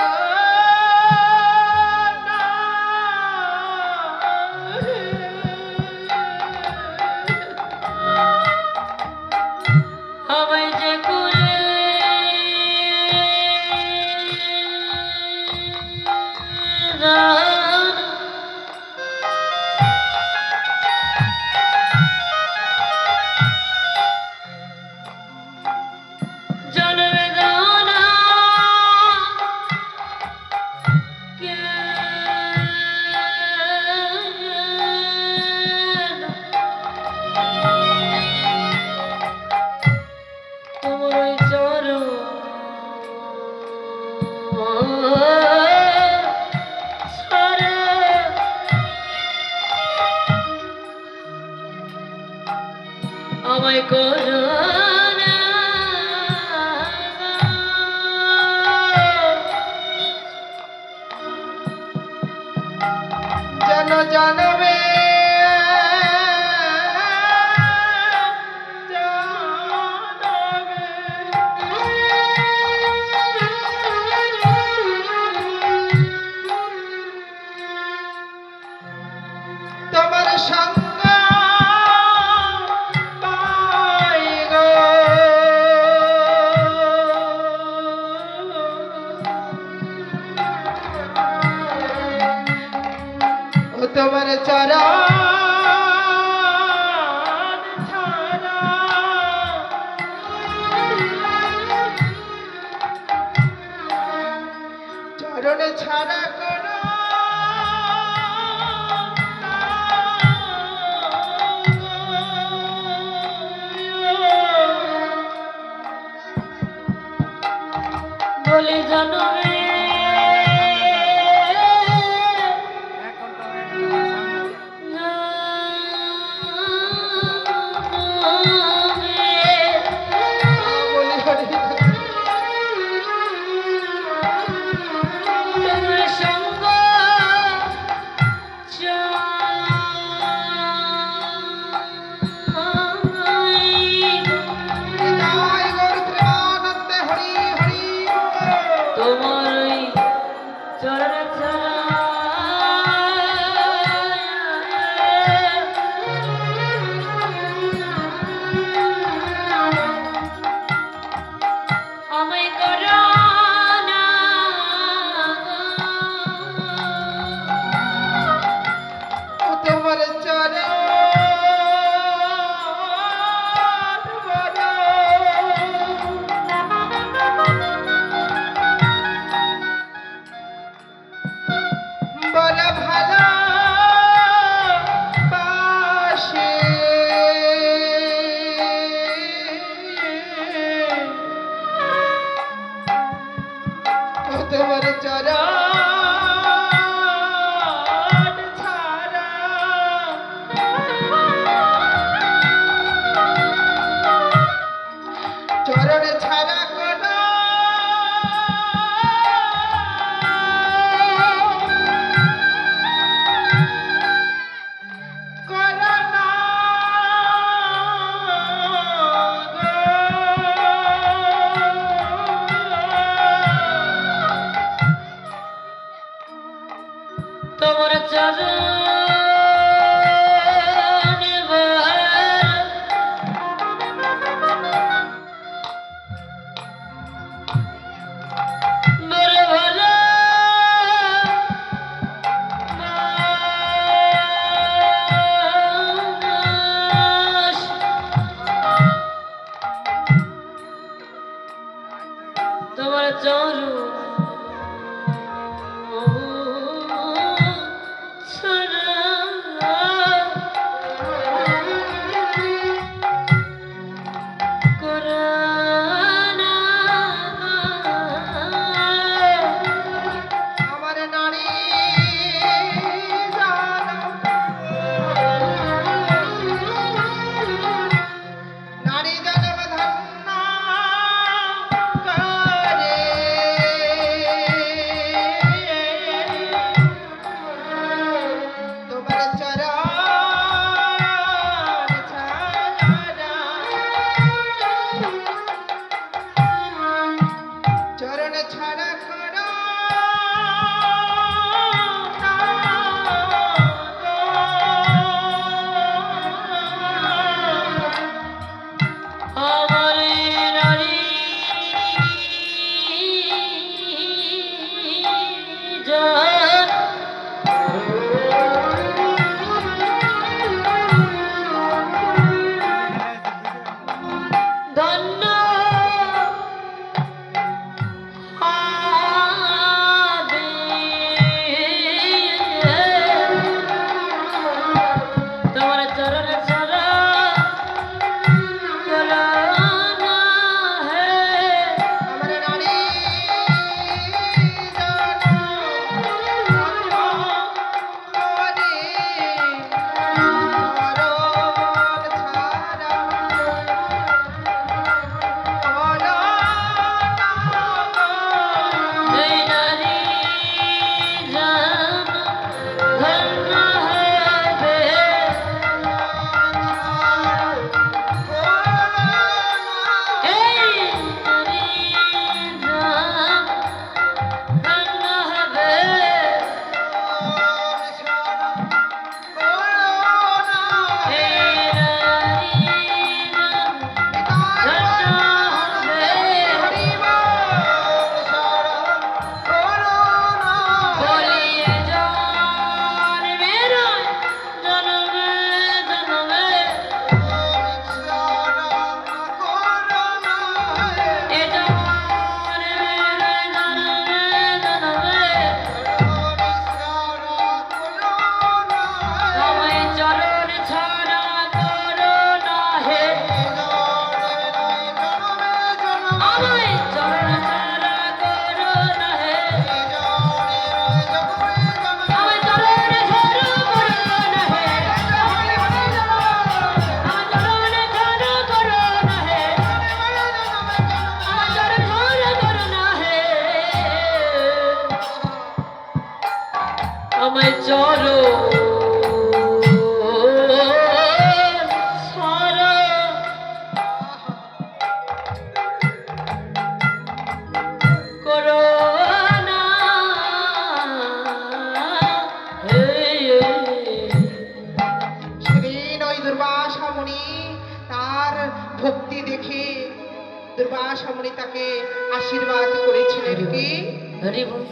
না। আমায় যে করে জন্মে দাও না তোমার ওই চরণ ছাড়া আমায় করো না জানবে তোমার সঙ্গ পাই গো ও তোমার চরণ ছাড়া চরণ ছাড়া করো বলে জানবে বলি হরি তোমার সঙ্গ জয় গৌর প্রেমানন্দে হরি হরি তোমার ওই চরণ ছাড়া আমায় করো না ও তোমার চরণ বড় ভালো বাসে ও তোমার চরণ ছাড়া চরণ ছাড়া কোনো করো না গো। তোমার চরণ বড় ভালো তোমার চরণ আমার নারী নারী জন্ম ধন্য করে আমায় চলো ছাড়ো করো না হে সেদিন ওই দুর্বাসা মুনি তার ভক্তি দেখে দুর্বাসা মুনি তাকে আশীর্বাদ করেছিলেন কি হরি বল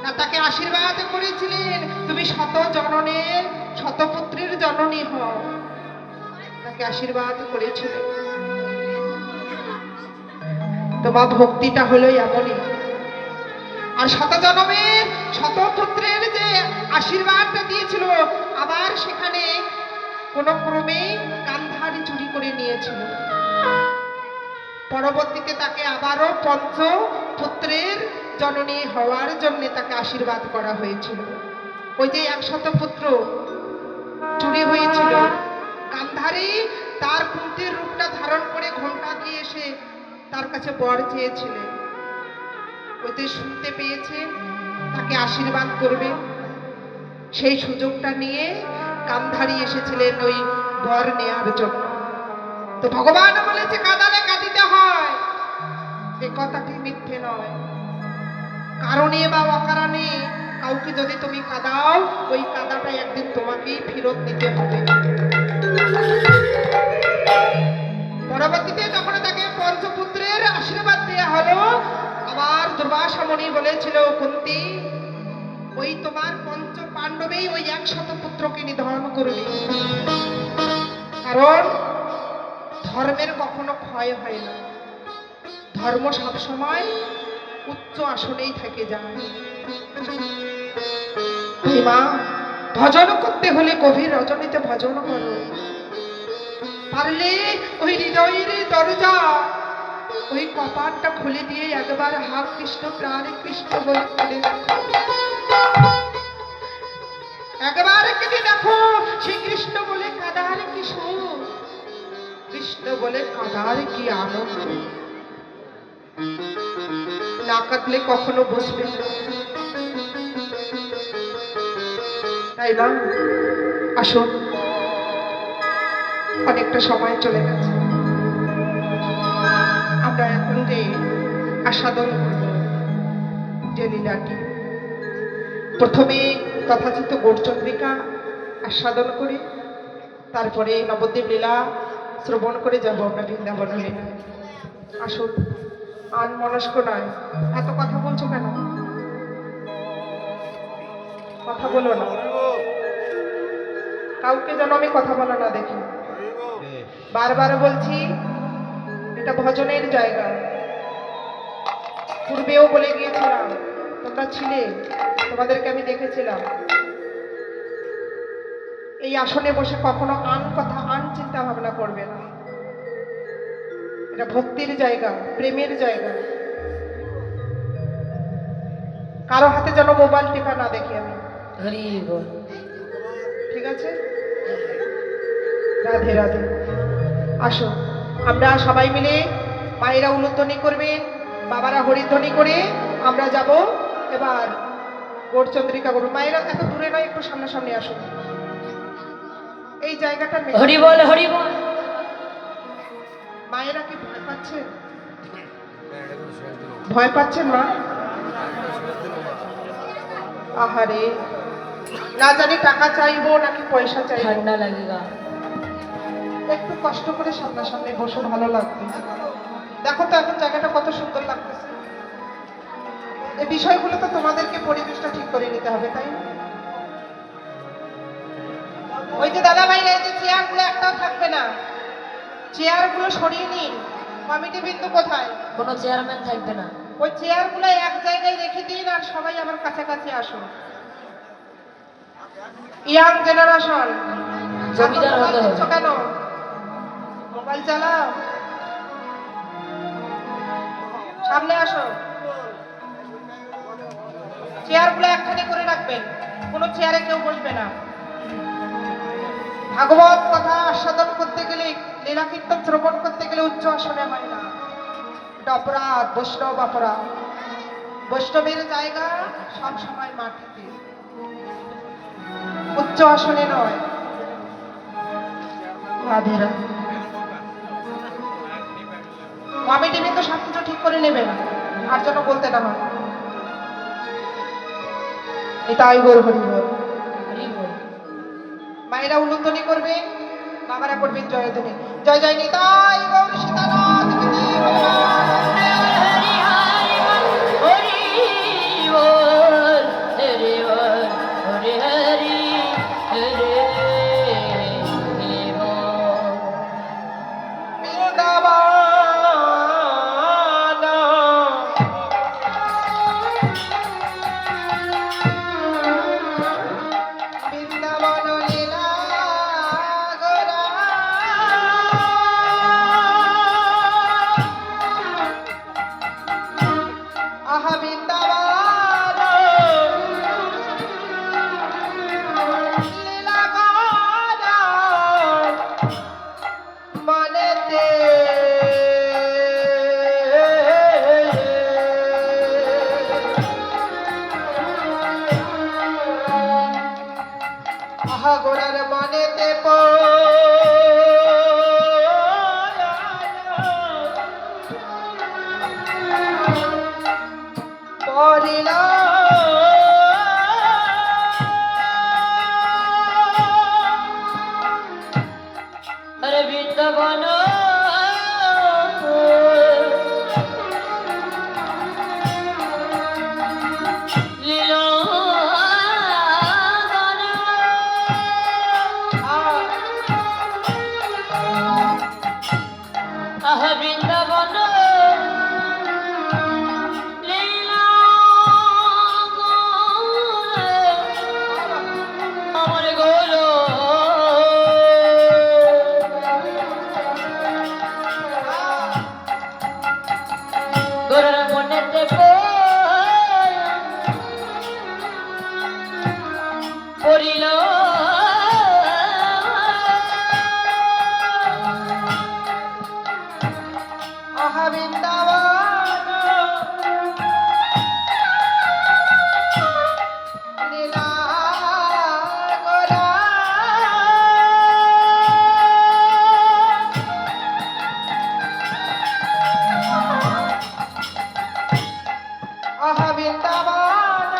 না তাকে আশীর্বাদ করেছিলেন তুমি শত জননের শতপুত্রের জননী হও তাকে আশীর্বাদ করেছিলেন তোমার ভক্তিটা হলো এমনই আর শত জনমের শতপুত্রের যে আশীর্বাদটা দিয়েছিল আবার সেখানে কোন ক্রমে গান্ধারী চুরি করে নিয়েছিল পরবর্তীতে তাকে আবারও পঞ্চপুত্রের জননী হওয়ার জন্য তাকে আশীর্বাদ করা হয়েছিল ওই যে 100 পুত্র চুরি হয়েছিল গান্ধারী তার কুন্তির রূপটা ধারণ করে ঘোমটা দিয়ে এসে তার কাছে বর চেয়েছিলেন ওই যে শুনতে পেয়েছে তাকে আশীর্বাদ করবে সেই সুযোগটা নিয়ে গান্ধারী এসেছিলেন ওই বর নেয়ার জন্য তো ভগবান বলেছে কাঁদালে কাঁদিতে হয় এ কথাটি মিথ্যে নয় কারণে বা অকারণে কাউকে যদি তুমি কাঁদাও ওই কাঁদাটা একদিন তোমাকেই ফেরত দিতে হবে পরবর্তীতে যখন তাকে পঞ্চপুত্রের আশীর্বাদ দেওয়া হলো আবার দুর্বাসা মুনি বলেছিল কুন্তী ওই তোমার পঞ্চ পাণ্ডবেই ওই 100 পুত্রকে নিধন করবে কারণ ধর্মের কখনো ক্ষয় হয় না ধর্ম সবসময় উচ্চ আসনেই থেকে যায় মা ভজন করতে হলে গভীর রজনীতে ভজন করো পারলে ওই হৃদয়ের দরজা ওই কপাটটা খুলে দিয়ে একবার হা কৃষ্ণ প্রাণ কৃষ্ণ বলে খুলে দেখো একবার কেটে দেখো শ্রী কৃষ্ণ বলে কাদার কি সুখ কৃষ্ণ বলে কাদার কি আনন্দ না কাটলে কখনো বসবে না তাই না আসুন অনেকটা সময় চলে গেছে আমরা এখন যে আস্বাদন করব যে লীলাটি প্রথমে তথাচিত গৌরচন্দ্রিকা আস্বাদন করি তারপরে নবদ্বীপ লীলা শ্রবণ করে যাব আমরা বৃন্দাবন লীলা আসুন আনমনস্ক নয় এত কথা বলছো কেন কথা বলো না কাউকে যেন আমি কথা বলা না দেখি বারবার বলছি এটা ভজনের জায়গা পূর্বেও বলে গিয়েছিলাম তোমরা ছিলে তোমাদেরকে আমি দেখেছিলাম এই আসনে বসে কখনো আন কথা আন চিন্তা ভাবনা করবে না এটা ভক্তির জায়গা প্রেমের জায়গা কারো হাতে যেন মোবাইল টিপা না দেখি আমি হরি বল ঠিক আছে রাধে রাধে আসো আমরা সবাই মিলে মায়েরা উলুধ্বনি করবেন বাবারা হরিধ্বনি করে আমরা যাব এবার গৌরচন্দ্রিকা করবো মায়েরা এত দূরে নয় একটু সামনাসামনি আসুন এই জায়গাটা হরি বল হরি বল মায়েরা কি ভয় পাচ্ছেন ভয় পাচ্ছেন মা আহারে না জানি টাকা চাইবো নাকি পয়সা চাইবো ঠান্ডা লাগেগা একটু কষ্ট করে সামনাসামনি বসে ভালো লাগবে দেখো তো এখন জায়গাটা কত সুন্দর লাগতেছে এই বিষয়গুলো তো তোমাদেরকে পরিবেশটা ঠিক করে নিতে হবে তাই না ওই যে দাদা ভাই এই যে চেয়ারগুলো একটাও থাকবে না চেয়ারগুলো সরিয়ে নিন কমিটি বিন্দু কোথায় কোনো চেয়ারম্যান থাকবে না ওই চেয়ারগুলো এক জায়গায় রেখে দিন আর সবাই আমার কাছাকাছি আসুন ইয়াং জেনারেশন জমিদার হতে হবে কেন মোবাইল চালাও সামনে আসো চেয়ারগুলো একখানে করে রাখবেন কোনো চেয়ারে কেউ বসবে না ভাগবত কথা আস্বাদন করতে গেলে লীলা কীর্তন শ্রবণ করতে গেলে উচ্চ আসনে হয় না এটা অপরাধ বৈষ্ণব অপরাধ বৈষ্ণবের জায়গা সব সময় মাটিতে উচ্চ আসনে নয়। রাধেরা কমিটি কিন্তু সবকিছু ঠিক করে নেবেন, আর যেন বলতে না হয়। এটাই গোর হরি বল। হরি বল। মায়েরা উলুধ্বনি করবে, বাবারা করবেন জয়ধ্বনি। জয় জয় নিতাই গৌর সীতানাথ কি বলবান। হরি হরি বল, হরি বল, হরি বল, হরি হরি, হরি বল। বৃন্দাবন বৃন্দাবন লীলা গোরা আহা বৃন্দাবন লীলা গোরা মনেতে আহা গোড়ার মনেতে পড়িল হরে বৃন্দাবন লীলা আহ বৃন্দাবন লীলা আমার গোল গোরের মনেতে পড়িল আহা বৃন্দাবন লীলা গোরা আহা বৃন্দাবন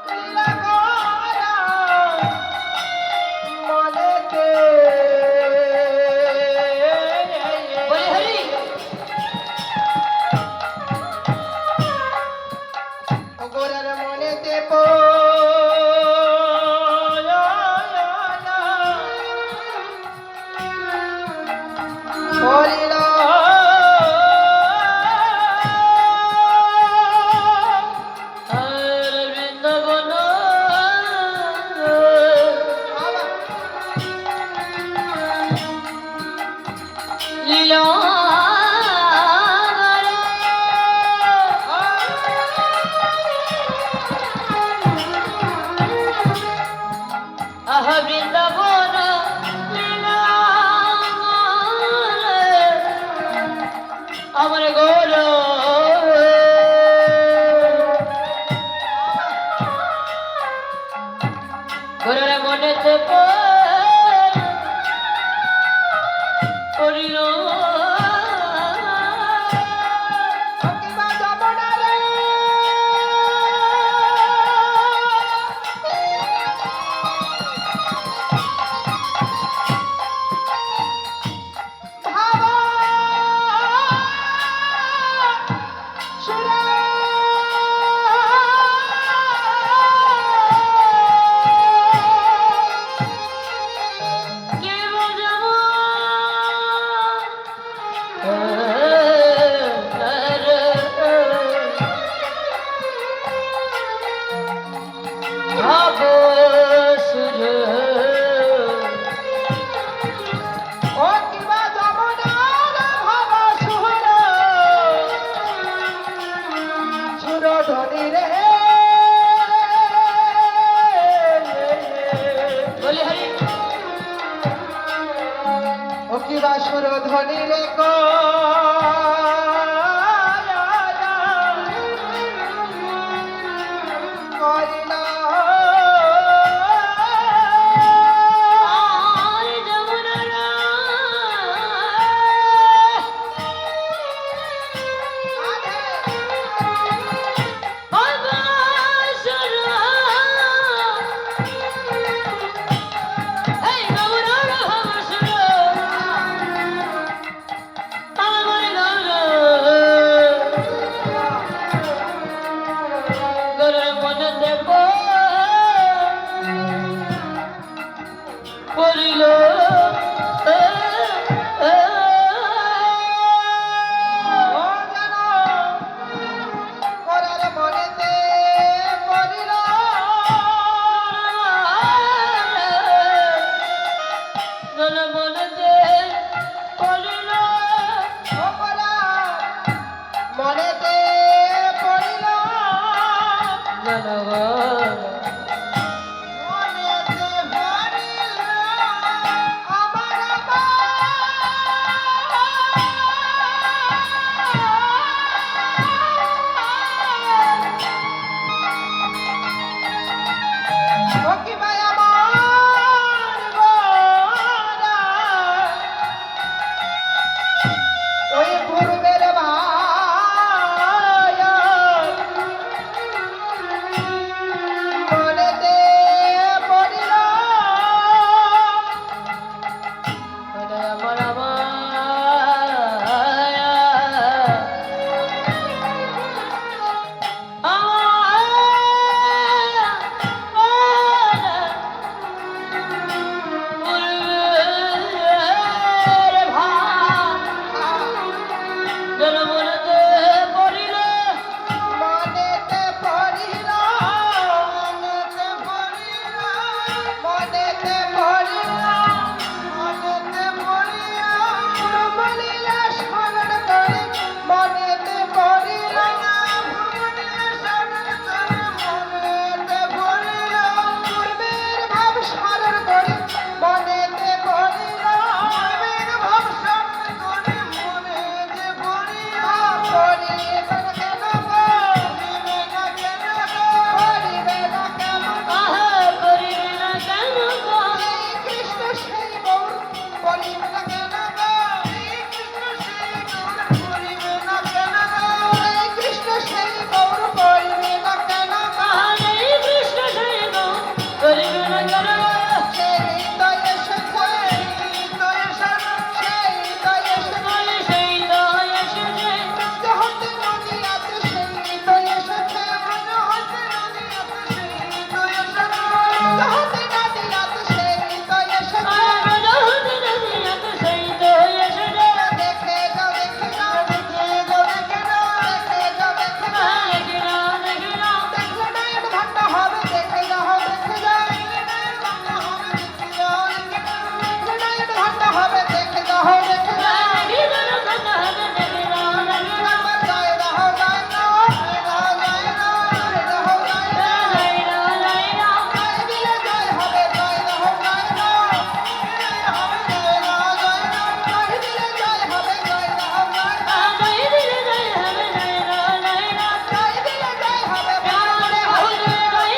লীলা গোরা মনেতে বলে হরি গোরার মনেতে পড়িল হরে বৃন্দাবন লীলা আহ বৃন্দাবন লীলা আমার গোল গোরের মনেতে পড়িল সখীমা যমুনা রে ভাবা মনেতে পড়িল জনগণ মনেতে পড়িল আমার ও কি ভাই আমার গোরা ওই পূর্বের মায়া মনেতে পড়িল ওরে আমার মনেতে পড়িল মনেতে পড়িল মনেতে পড়িল মনেতে পড়িল বলিল স্মরণ করে মনেতে পড়িল মনেতে পড়িল পূর্বের ভাব স্মরণ করে মনেতে পড়িল পূর্বের ভাব স্মরণ করে মনেতে পড়িল পড়িবে না কেন গো পড়িবে না কেন গো পড়িবে না কেন গো এই কৃষ্ণ সেই গৌর পড়িবে না কেন গো এই কৃষ্ণ সেই গৌর পড়িবে না কেন গো এই কৃষ্ণ সেই গৌর পড়িবে না কেন গো সেই তো এসেছে সেই তো এসেছে ব্রজ হতে নদীয়াতে সেই তো এসেছে ব্রজ হতে নদীয়াতে সেই তো এসেছে ব্রজ হতে নদীয়াতে সেই তো এসেছে দেখে যাও দেখে যাও দেখে যাও দেখে যাও দেখে যাও দেখে যাও দেখলে নয়ন ভান্ডা হবে দেখে যাও দেখে যাও দেখলে নয়ন ভান্ডা হবে দেখে যাও দেখে যাও একবার জয় রাহ জয় রাহ জয় রাহ জয় রাহ জয় রাহ জয় রাহ জয় দিলে জয় হবে জয় রাহ জয় রাহ হবে জয় রাহ জয় রাহ জয় দিলে জয় হবে জয় রাহ জয় রাহ জয় দিলে জয় হবে বলে হরি হরি হরি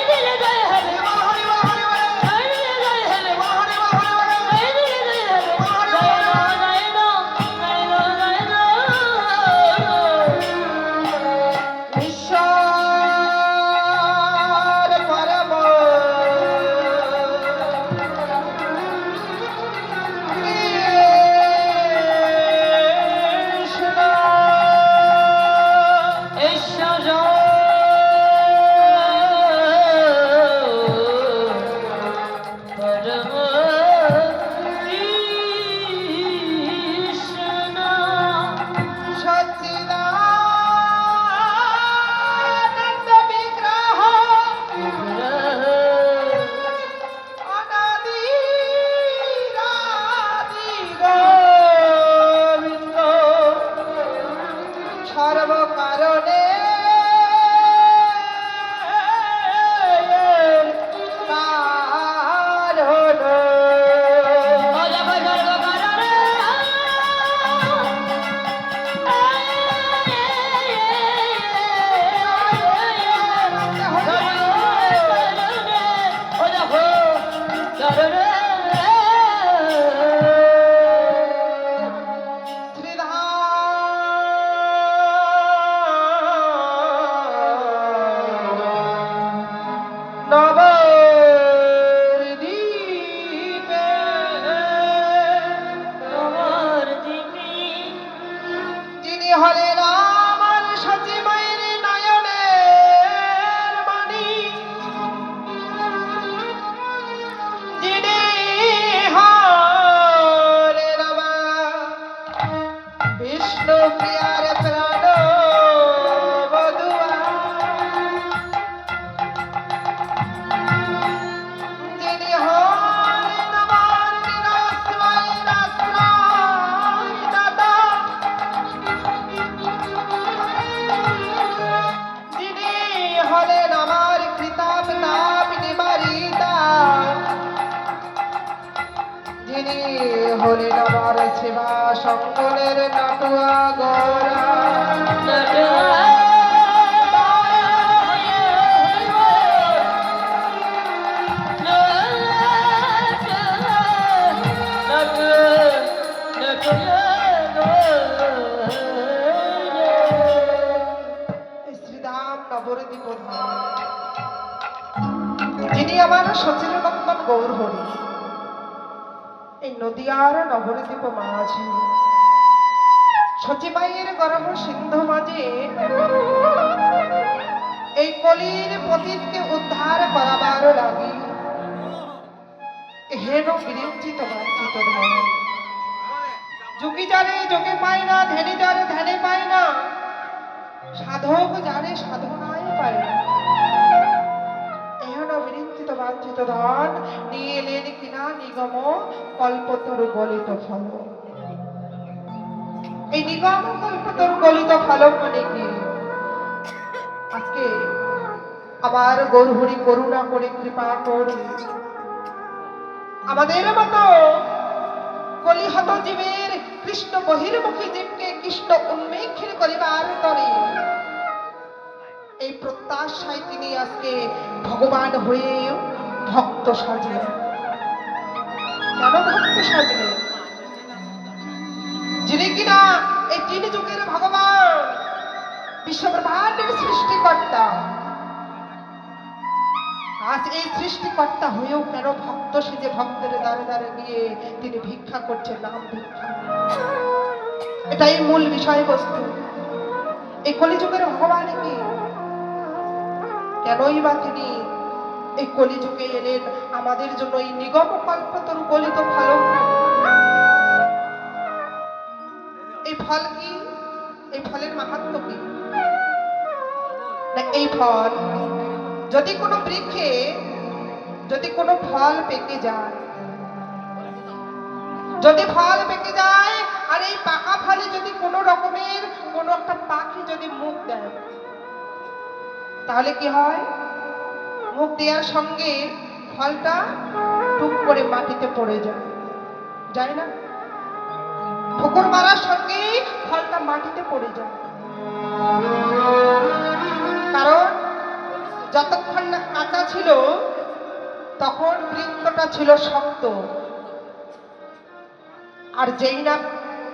ঈশ্বর পরম কৃষ্ণ সচ্চিদানন্দ বিগ্রহ অনাদি রাদি গোবিন্দ সর্বকারণে শ্রীধাম হলেন আমার সেবা সকলের নাটুয়া গোরা। এই শ্রীরাম নবরদীপ ধাম, যিনি আমার সচির নন্দন গৌর হরি, এই নদিয়ার নবরদীপ মাঝি সচিবাইয়ের গরম সিন্ধু মাঝে এই কলির পতিতকে উদ্ধার করাবার লাগি হেন বিরিঞ্চিত বাঞ্ছিত ধর্ম। যোগী যারে যোগে পায় না, ধ্যানী যারে ধ্যানে পায় না, সাধক যারে সাধনায় পায় না, এহেন বিরিঞ্চিত বাঞ্ছিত ধন নিয়ে এলেন কিনা নিগম কল্পতরু গলিত ফল। এই নিগম কল্পতরু গলিত ফল মানে কি? আজকে আবার গৌরহরি করুণা করে কৃপা করে আমাদের মতো কলিহত জীবের কৃষ্ণ বহির্মুখী জীবকে কৃষ্ণ উন্মুখী করিবার তরে এই প্রত্যাশায় তিনি আজকে ভগবান হয়ে ভক্ত সাজলেন। কেন ভক্ত সাজলেন? যিনি কিনা এই তিন যুগের ভগবান, বিশ্বব্রহ্মাণ্ডের সৃষ্টিকর্তা, আজ এই সৃষ্টিকর্তা হয়েও কেন ভক্ত সেজে ভক্তের দ্বারে দ্বারে গিয়ে তিনি ভিক্ষা করছেন, নাম ভিক্ষা। এটাই মূল বিষয়বস্তু। এই কলিযুগের ভগবান কি? কেনই বা তিনি এই কলিযুগে এলেন? আমাদের জন্য এই নিগম কল্পতরু গলিত ফল। এই ফল কি? এই ফলের মাহাত্ম্য কি? না, এই ফল যদি কোনো বৃক্ষে যদি কোনো ফল পেকে যায়, যদি ফল পেকে যায় আর এই পাকা ফলে যদি কোনো রকমের কোনো একটা পাখি যদি মুখ দেয়, তাহলে কি হয়? মুখ দেওয়ার সঙ্গে ফলটা টুক করে মাটিতে পড়ে যায়, যায় না? ঠোকর মারার সঙ্গে ফলটা মাটিতে পড়ে যায়। কারণ যতক্ষণ না কাঁচা ছিল তখন বৃন্তটা ছিল শক্ত, আর যেই না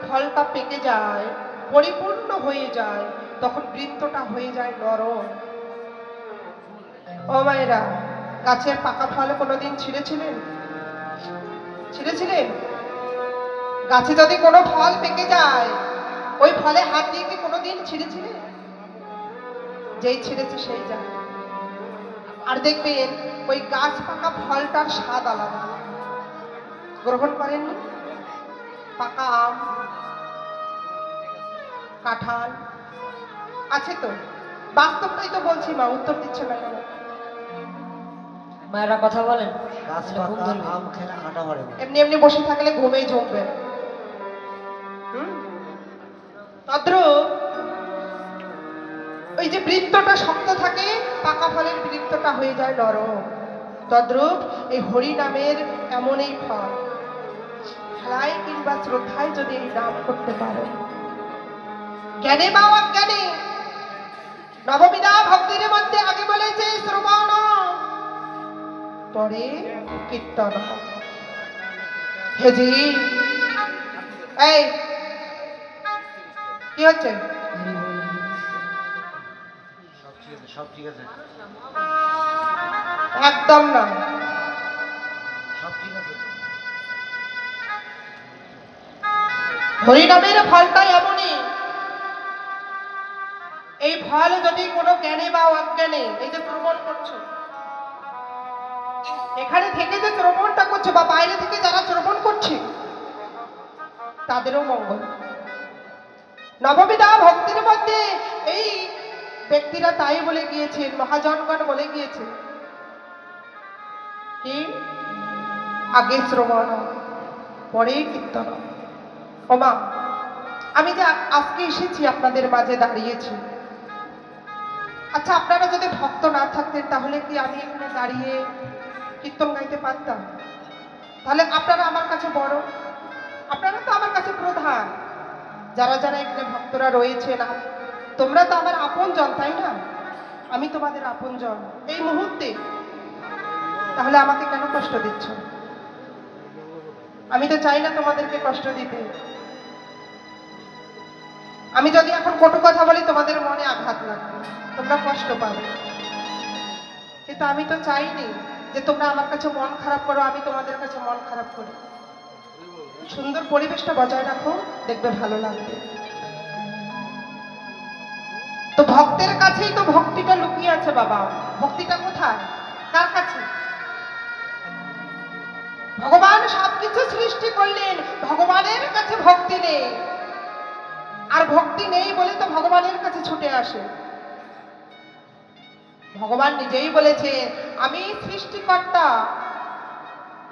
ফলটা পেকে যায়, পরিপূর্ণ হয়ে যায়, তখন বৃন্তটা হয়ে যায় নরম। ও মায়েরা, গাছের পাকা ফল কোনোদিন ছিঁড়েছিলেন? ছিঁড়েছিলেন? গাছে যদি কোনো ফল পেকে যায়, ওই ফলে হাত দিয়ে কি কোনোদিন ছিঁড়েছিলেন? যেই ছিঁড়েছে সেই যায়। আর দেখবেন ওই গাছ পাকা ফলটার স্বাদ আলাদা। গ্রহণ করেননি? পাকা আম, কাঁঠাল আছে তো? বাস্তবটাই তো বলছি মা, উত্তর দিচ্ছে না কেন? মায়েরা কথা বলেন, গাছ ঘুম পাকা ধরবে। আম খেলে আটা মারে না। এমনি এমনি বসে থাকলে ঘুমেই জমবে। তদ্রূপ ওই যে বৃত্তটা শক্ত থাকে, পাকা ফলের বৃত্তটা হয়ে যায় নরম। তদ্রূপ এই হরি নামের এমন এই ফল, খেলায় কিংবা শ্রদ্ধায় যদি এই নাম করতে পারো, জ্ঞানে বা অজ্ঞানে, নববিধা ভক্তির মধ্যে আগে বলেছে শ্রবণ, পরে কীর্তন। হেজি, এই কি হচ্ছে? সব ঠিক আছে, একদম না। সব ঠিক আছে। হরিনামের ফলটা এমনই, এই ফল যদি কোনো জ্ঞানে বা অজ্ঞানে, এই যে শ্রবণ করছো, এখানে থেকে যে শ্রবণটা করছো বা বাইরে থেকে যারা শ্রবণ করছে তাদেরও মঙ্গল। নববিধা ভক্তির মধ্যে এই ব্যক্তিরা তাই বলে গিয়েছেন, মহাজনগণ বলে গিয়েছে কি আগে শ্রবণ পরে কীর্তন। ওমা, আমি যে আজকে এসেছি আপনাদের মাঝে দাঁড়িয়েছি, আচ্ছা আপনারা যদি ভক্ত না থাকতেন তাহলে কি আমি এখানে দাঁড়িয়ে কীর্তন গাইতে পারতাম? তাহলে আপনারা আমার কাছে বড়, আপনারা তো আমার কাছে প্রধান, যারা যারা এখানে ভক্তরা রয়েছে না, তোমরা তো আমার আপনজন, তাই না? আমি তোমাদের আপনজন এই মুহূর্তে, তাহলে আমাকে কেন কষ্ট দিচ্ছ? আমি তো চাই না তোমাদেরকে কষ্ট দিতে। আমি যদি এখন কটু কথা বলি তোমাদের মনে আঘাত লাগবে, তোমরা কষ্ট পাবে, কিন্তু আমি তো চাইনি যে তোমরা আমার কাছে মন খারাপ করো, আমি তোমাদের কাছে মন খারাপ করি। সুন্দর পরিবেশটা বজায় রাখো, দেখবে ভালো লাগবে। তো ভক্তের কাছেই তো ভক্তিটা লুকিয়ে আছে বাবা। ভক্তিটা কোথায়? কার কাছে? ভগবান সবকিছু সৃষ্টি করলেন, ভগবানের কাছে ভক্তি নেই। আর ভক্তি নেই বলে তো ভগবানের কাছে ছুটে আসে। ভগবান নিজেই বলেছে, আমি সৃষ্টিকর্তা,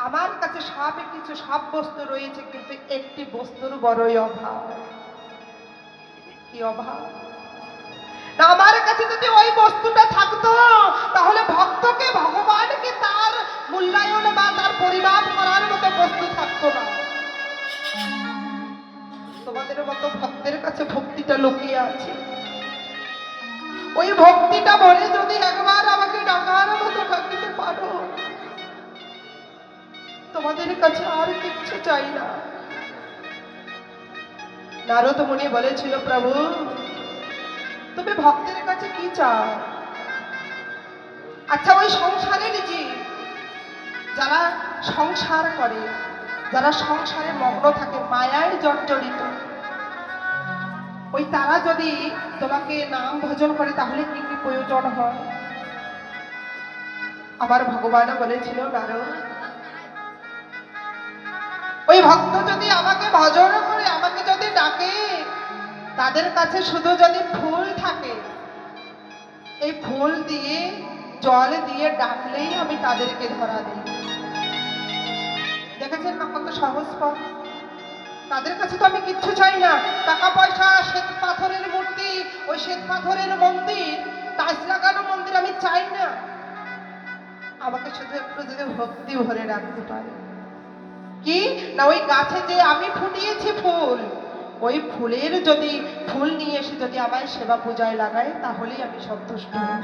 আমার কাছে সব কিছু, সব বস্তু রয়েছে, কিন্তু একটি বস্তুর বড়ই অভাব। কি অভাব? না, আমার কাছে যদি ওই বস্তুটা থাকতো, তাহলে ভক্তকে, ভগবানকে তার মূল্যায়ন বা তার পরিমাপ করার মতো বস্তু থাকতো না। তোমাদের মতো ভক্তের কাছে ভক্তিটা লুকিয়ে আছে। ওই ভক্তিটা বলে যদি একবার আমাকে ডাকার মতো ডাকিতে পারো, তোমাদের কাছে আর কিচ্ছু চাই না। নারদ মুনি বলেছিল, প্রভু তুমি ভক্তের কাছে কি চাও? আচ্ছা, ওই সংসারের জীব যারা সংসার করে, যারা সংসারে মগ্ন থাকে, মায়ায় জর্জরিত, ওই তারা যদি তোমাকে নাম ভজন করে, তাহলে কি কি প্রয়োজন হয়? আবার ভগবান বলেছিল, নারদ ওই ভক্ত যদি আমাকে ভজন করে, আমাকে যদি ডাকে, তাদের কাছে শুধু যদি ফুল থাকে, এই ফুল দিয়ে, জল দিয়ে ডাকলেই আমি তাদেরকে ধরা দিই। দেখেছেন না কত সহজ পথ? তাদের কাছে তো আমি কিচ্ছু চাই না, টাকা পয়সা, শ্বেত পাথরের মূর্তি, ওই শ্বেত পাথরের মন্দির, টাইলস লাগানো মন্দির আমি চাই না। আমাকে শুধু একটু যদি ভক্তি ভরে রাখতে পারে। কি না, ওই গাছে যে আমি ফুটিয়েছি ফুল, ওই ফুলের যদি ফুল নিয়ে এসে যদি আমায় সেবা পূজায় লাগায়, তাহলেই আমি সন্তুষ্ট হই।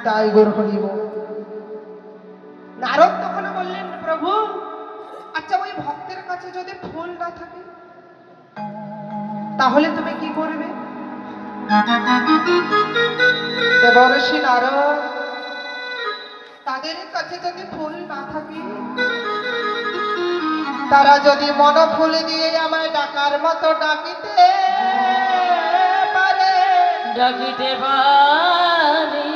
তাই গৌর হরিব। নারদ তখন বললেন, প্রভু আচ্ছা, ওই ভক্তের কাছে যদি ফুল না থাকে, তাহলে তুমি কি করবে? দেবর্ষি নারদ, তাদের কাছে যদি ফুল না থাকে, তারা যদি মন ফুল দিয়ে আমায় ডাকার মতো ডাকিতে পারে, ডাকিতে পারি,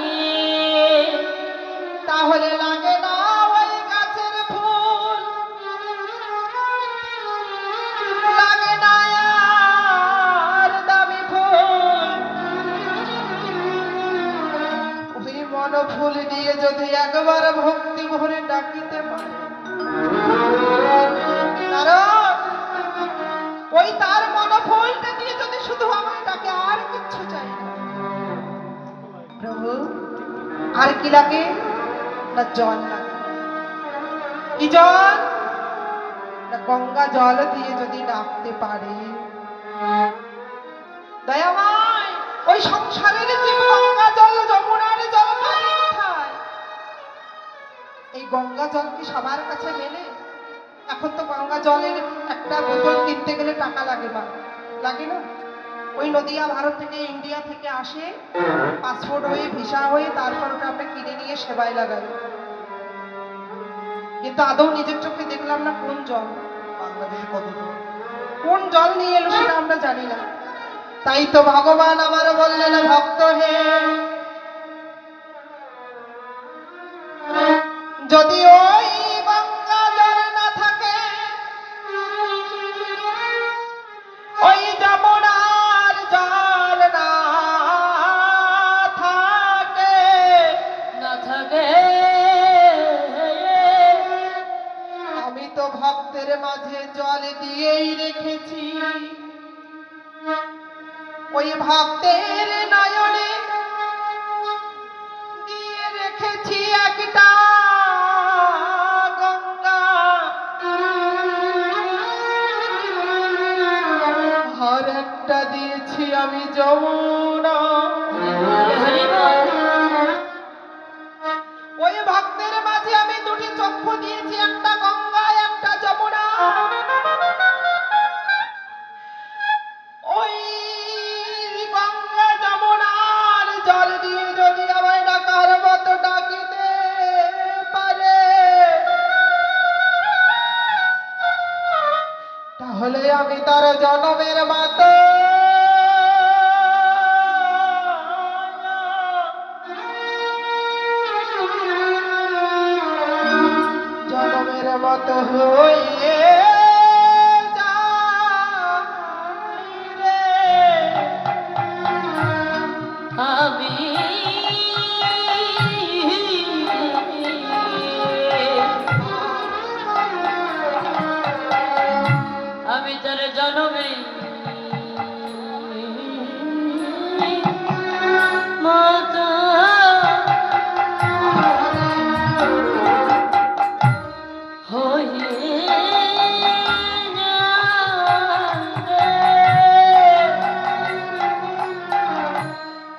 তাহলে লাগে না ওই গাছের ফুল, লাগে না আর দামি ফুল। ওই মন ফুল দিয়ে যদি একবার ভক্তি ভরে ডাকিতে পারে, কারণ ওই তার মনোফলটা দিয়ে যদি শুধু আমায় ডাকে, আর কিচ্ছু চাই না। প্রভু আর কি লাগে? না জল লাগে। কি জল? না গঙ্গা জল দিয়ে যদি ডাকতে পারে। দয়াময়, ওই সংসারের যে গঙ্গা জল, যমুনার জল পানি কোথায়? এই গঙ্গা জল কি সবার কাছে মেলে? এখন তো গঙ্গা জলের একটা বোতল কিনতে গেলে টাকা লাগে, বা লাগে না? ওই নদিয়া ভারত থেকে, ইন্ডিয়া থেকে আসে, পাসপোর্ট হয়ে, ভিসা হয়ে, তারপর ওটা আমরা কিনে নিয়ে সেবায় লাগাই। কিন্তু আদৌ নিজের চোখে দেখলাম না কোন জল, বাংলাদেশে কত কোন জল নিয়ে এলো সেটা আমরা জানি না। তাই তো ভগবান আমার বললেন, ভক্ত হে, যদি ওই গঙ্গা জল না থাকে, ওই যমুনার জল না থাকে, না থাকে, আমি তো ভক্তের মাঝে জল দিয়েই রেখেছি। ওই ভক্তের নয়নে দিয়ে রেখেছি একটা গঙ্গা, আমি যমুনা। হরি বল। ওই ভক্তের মাঝে আমি দুটি চক্ষু দিয়েছি, একটা গঙ্গা একটা যমুনা। ওই গঙ্গা যমুনার জল দিয়ে যদি আমায় ডাকার মতো ডাকিতে পারে, তাহলে আমি তার জনমের মতো জনমের মতো হয়ে যাই রে। আমি আমি তোর জনমে মতো হয়ে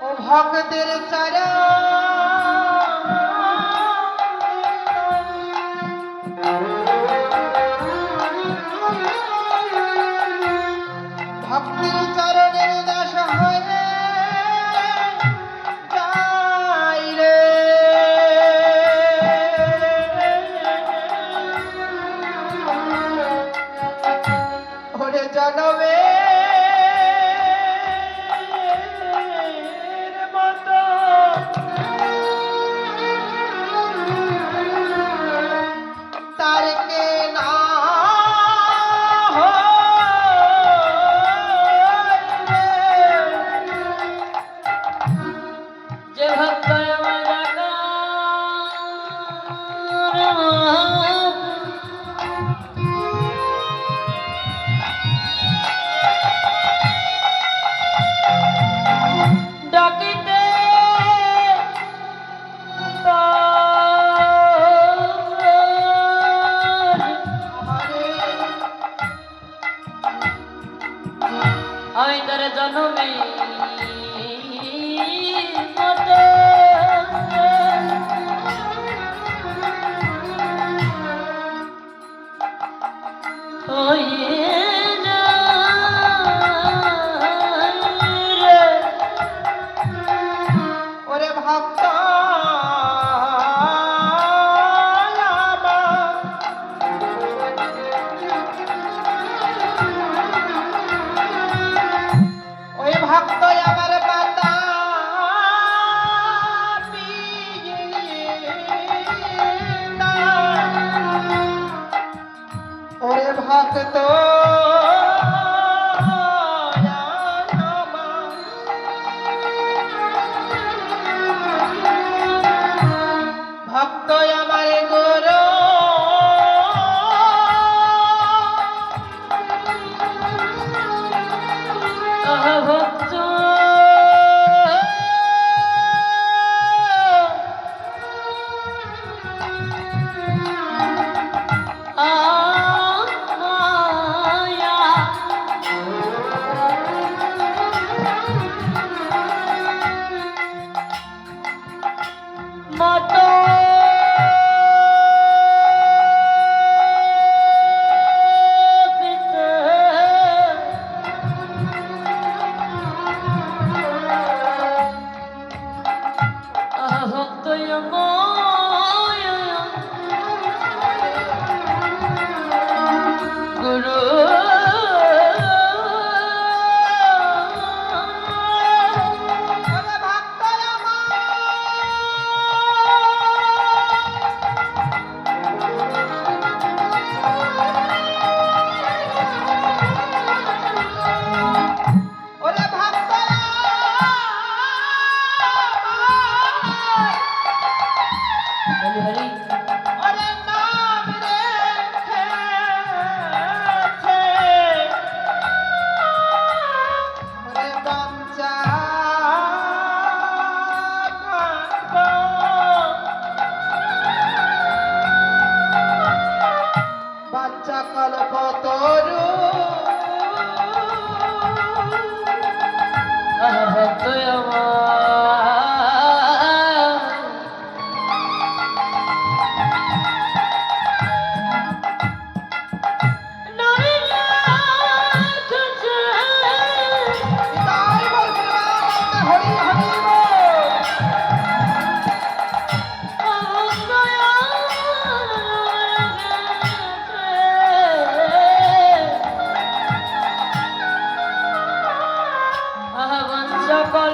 ও ভক্তের চারা ভক্তের চরণের দাস হয়ে যাই রে। ওরে জনমে মতো তার কে না যে ভক্ত আমার ডাকিতে আমি তার জন্মে মতো হয়ে যাই রে।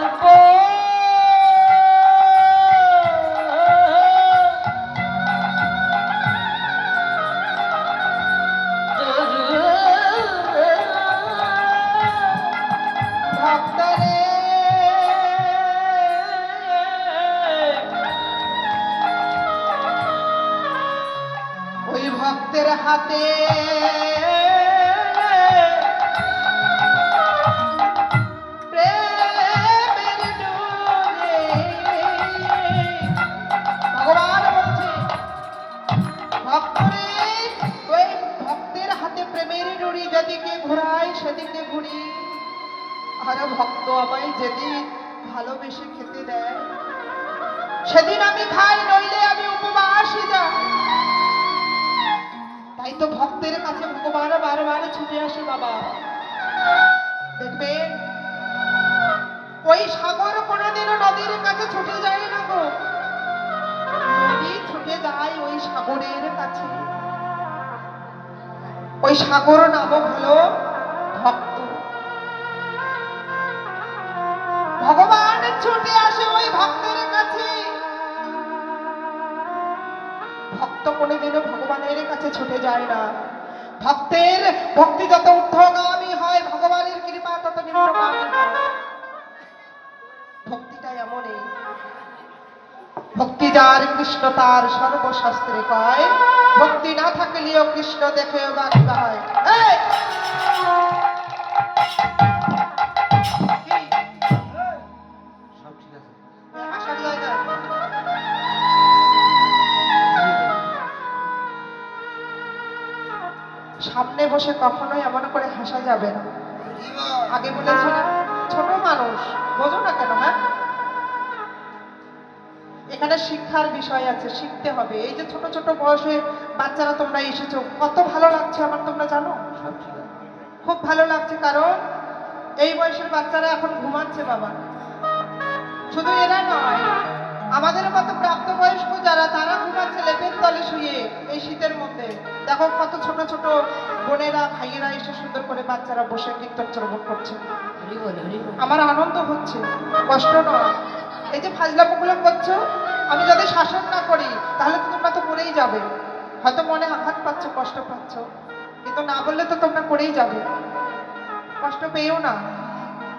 গল্প ভক্তরে ওই ভক্তের হাতে প্রেমের ডোরে ভগবান বলছে ভক্তরে ওই ভক্তের হাতে প্রেমের ডোরি যেদিকে ঘোরায় সেদিকে ঘুরি আর ভক্ত আমায় যেদিন ভালোবেসে খেতে দেয় সেদিন আমি খাই, নইলে আমি উপবাসী যাই। তাই তো ভক্তের কাছে ভগবান বারবার ছুটে আসে বাবা। দেখবেন ওই সাগর কোনোদিনও নদীর কাছে ছুটে যায় না গো, নদী ছুটে যায় ওই সাগরের কাছে। ওই সাগর নামক হলো ভক্ত। ভগবান ছুটে আসে ওই ভক্তের কাছে। ভক্ত কোনোদিনও ভগবানের কাছে ছুটে যায় না। ভক্তের ভক্তি যত ঊর্ধ্বগামী হয়, ভগবানের কৃপা তত নিম্নগামী হয়। ভক্তিটা এমনই, ভক্তি যার কৃষ্ণ তার সর্বশাস্ত্রে কয়, ভক্তি না থাকলেও কৃষ্ণ দেখে বাকি হয়। এই! কি? সব ঠিক আছে। আসার জায়গা? সামনে বসে কখনোই এমন করে হাসা যাবে না। আগে বলেছি না, ছোট মানুষ বোঝো না কেন? হ্যাঁ, এখানে শিক্ষার বিষয় আছে, শিখতে হবে। এই যে ছোট ছোট বয়সে বাচ্চারা তোমরা এসেছো, কত ভালো লাগছে আমার, তোমরা জানো? সব ঠিক আছে। খুব ভালো লাগছে, কারণ এই বয়সের বাচ্চারা এখন ঘুমাচ্ছে বাবা। শুধু এরা নয়, আমাদের মতো প্রাপ্তবয়স্ক যারা, তারা ঘুমাচ্ছে লেপের তলে শুয়ে এই শীতের মধ্যে। দেখো কত ছোট ছোট বোনেরা ভাইয়েরা এসে সুন্দর করে বাচ্চারা বসে কীর্তন শ্রবণ করছে। হরি বল হরি বল। আমার আনন্দ হচ্ছে, কষ্ট নয়। এই যে ফাজলামোগুলো করছো, আমি যদি শাসন না করি তাহলে তো তোমরা তো করেই যাবে। হয়তো মনে আঘাত পাচ্ছ, কষ্ট পাচ্ছ, কিন্তু না বললে তো তোমরা করেই যাবে। কষ্ট পেয়েও না,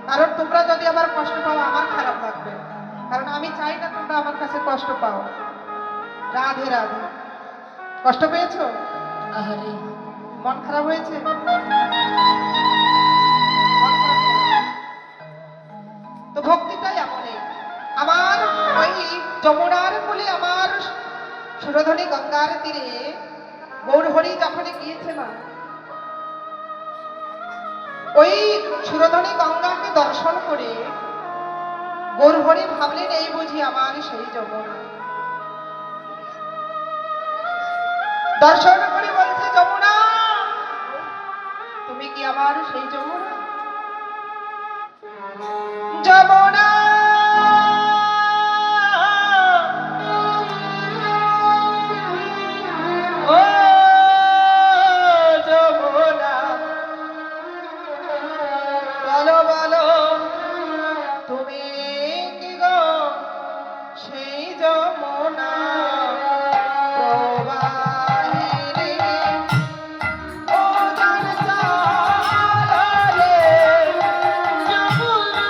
কারণ তোমরা যদি আবার কষ্ট পাও আমার খারাপ লাগবে, কারণ আমি চাই না তোমরা আমার কাছে কষ্ট পাও। রাধে রাধে। কষ্ট পেয়েছো? আহারে মন খারাপ হয়েছে? তো ভক্তিটাই এমনই। আমার ওই যমুনার কোলে, আমার সুরধনী গঙ্গার তীরে গৌরহরি যখন গিয়েছে মা, ওই সুরধনী গঙ্গাকে দর্শন করে গৌরহরি ভাবলেন এই বুঝি আমার সেই যমুনা। দর্শন করে বলছে, যমুনা তুমি কি আমার সেই যমুনা? যমুনা ও যমুনা, বলো বলো তুমি কি গো সেই যমুনা প্রবাহিনী ও জান চালে যমুনা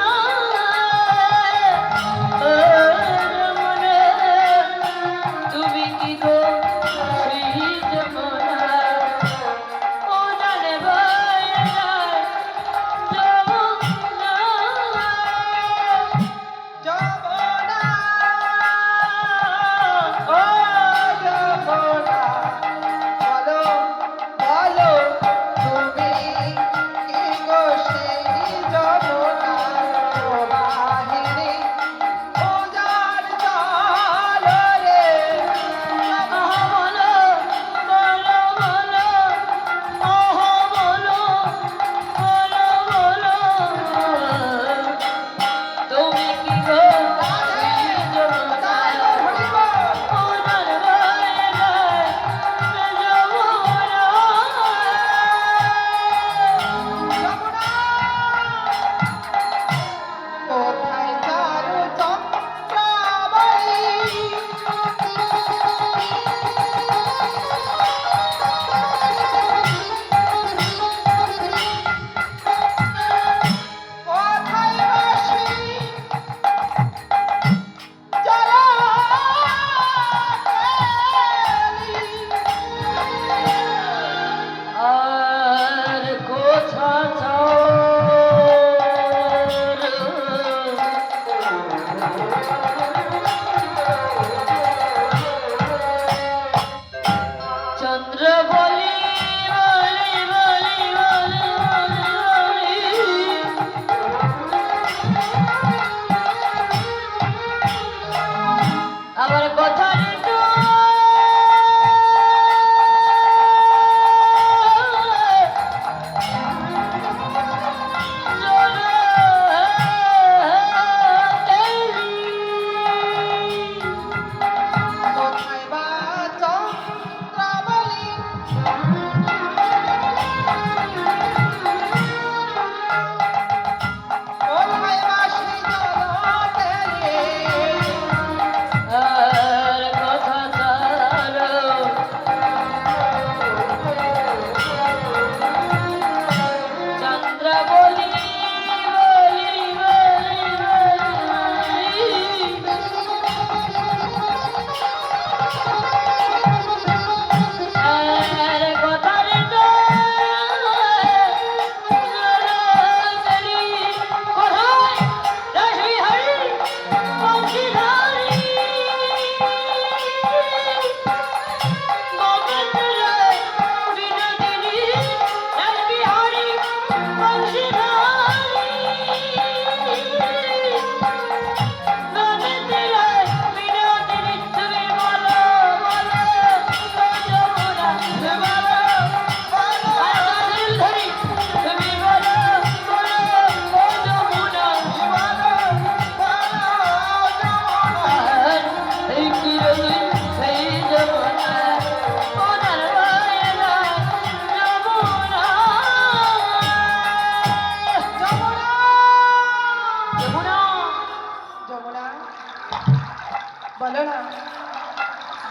বলো না,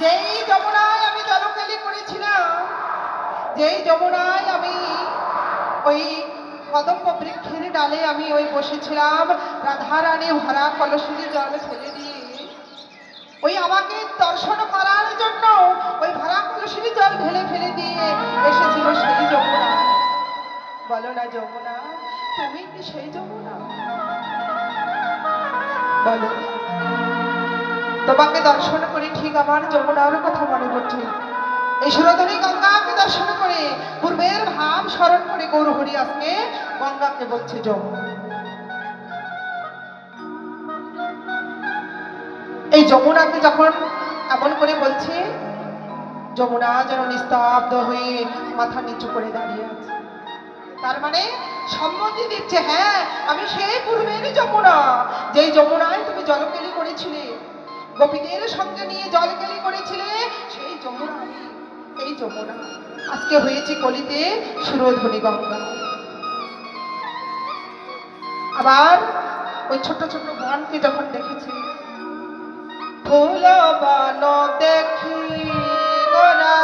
যেই যমুনায় আমি জলকেলি করেছিলাম, যেই যমুনায় আমি ওই কদম্ব বৃক্ষের ডালে আমি ওই বসেছিলাম, রাধারানী ভরা কলসিতে জল ফেলে দিয়ে ওই আমাকে দর্শন করার জন্য ওই ভরা কলসির জল ঢেলে ফেলে দিয়ে এসেছিল সেই যমুনা। বলো না যমুনা, তুমি কি সেই যমুনা? বলো, তোমাকে দর্শন করে ঠিক আমার যমুনার কথা মনে পড়ছে। এই সুরধনী গঙ্গাকে দর্শন করে পূর্বের ভাব স্মরণ করে গৌরহরি আজকে গঙ্গাকে বলছে যমুনা। এই যমুনাকে যখন এমন করে বলছে, যমুনা যেন নিস্তব্ধ হয়ে মাথা নিচু করে দাঁড়িয়ে আছে। তার মানে সম্মতি দিচ্ছে, হ্যাঁ আমি সেই পূর্বের যমুনা, যেই যমুনায় তুমি জলকেলি করেছিলে, গোপীদের সঙ্গে নিয়ে জলকেলি করেছিলে, সেই যমুনা আমি। এই যমুনা আজকে হয়েছে কলিতে সুরধনী গঙ্গা। আবার ওই ছোট ছোট বনকে যখন দেখেছি, ফুল বন দেখি গোরা,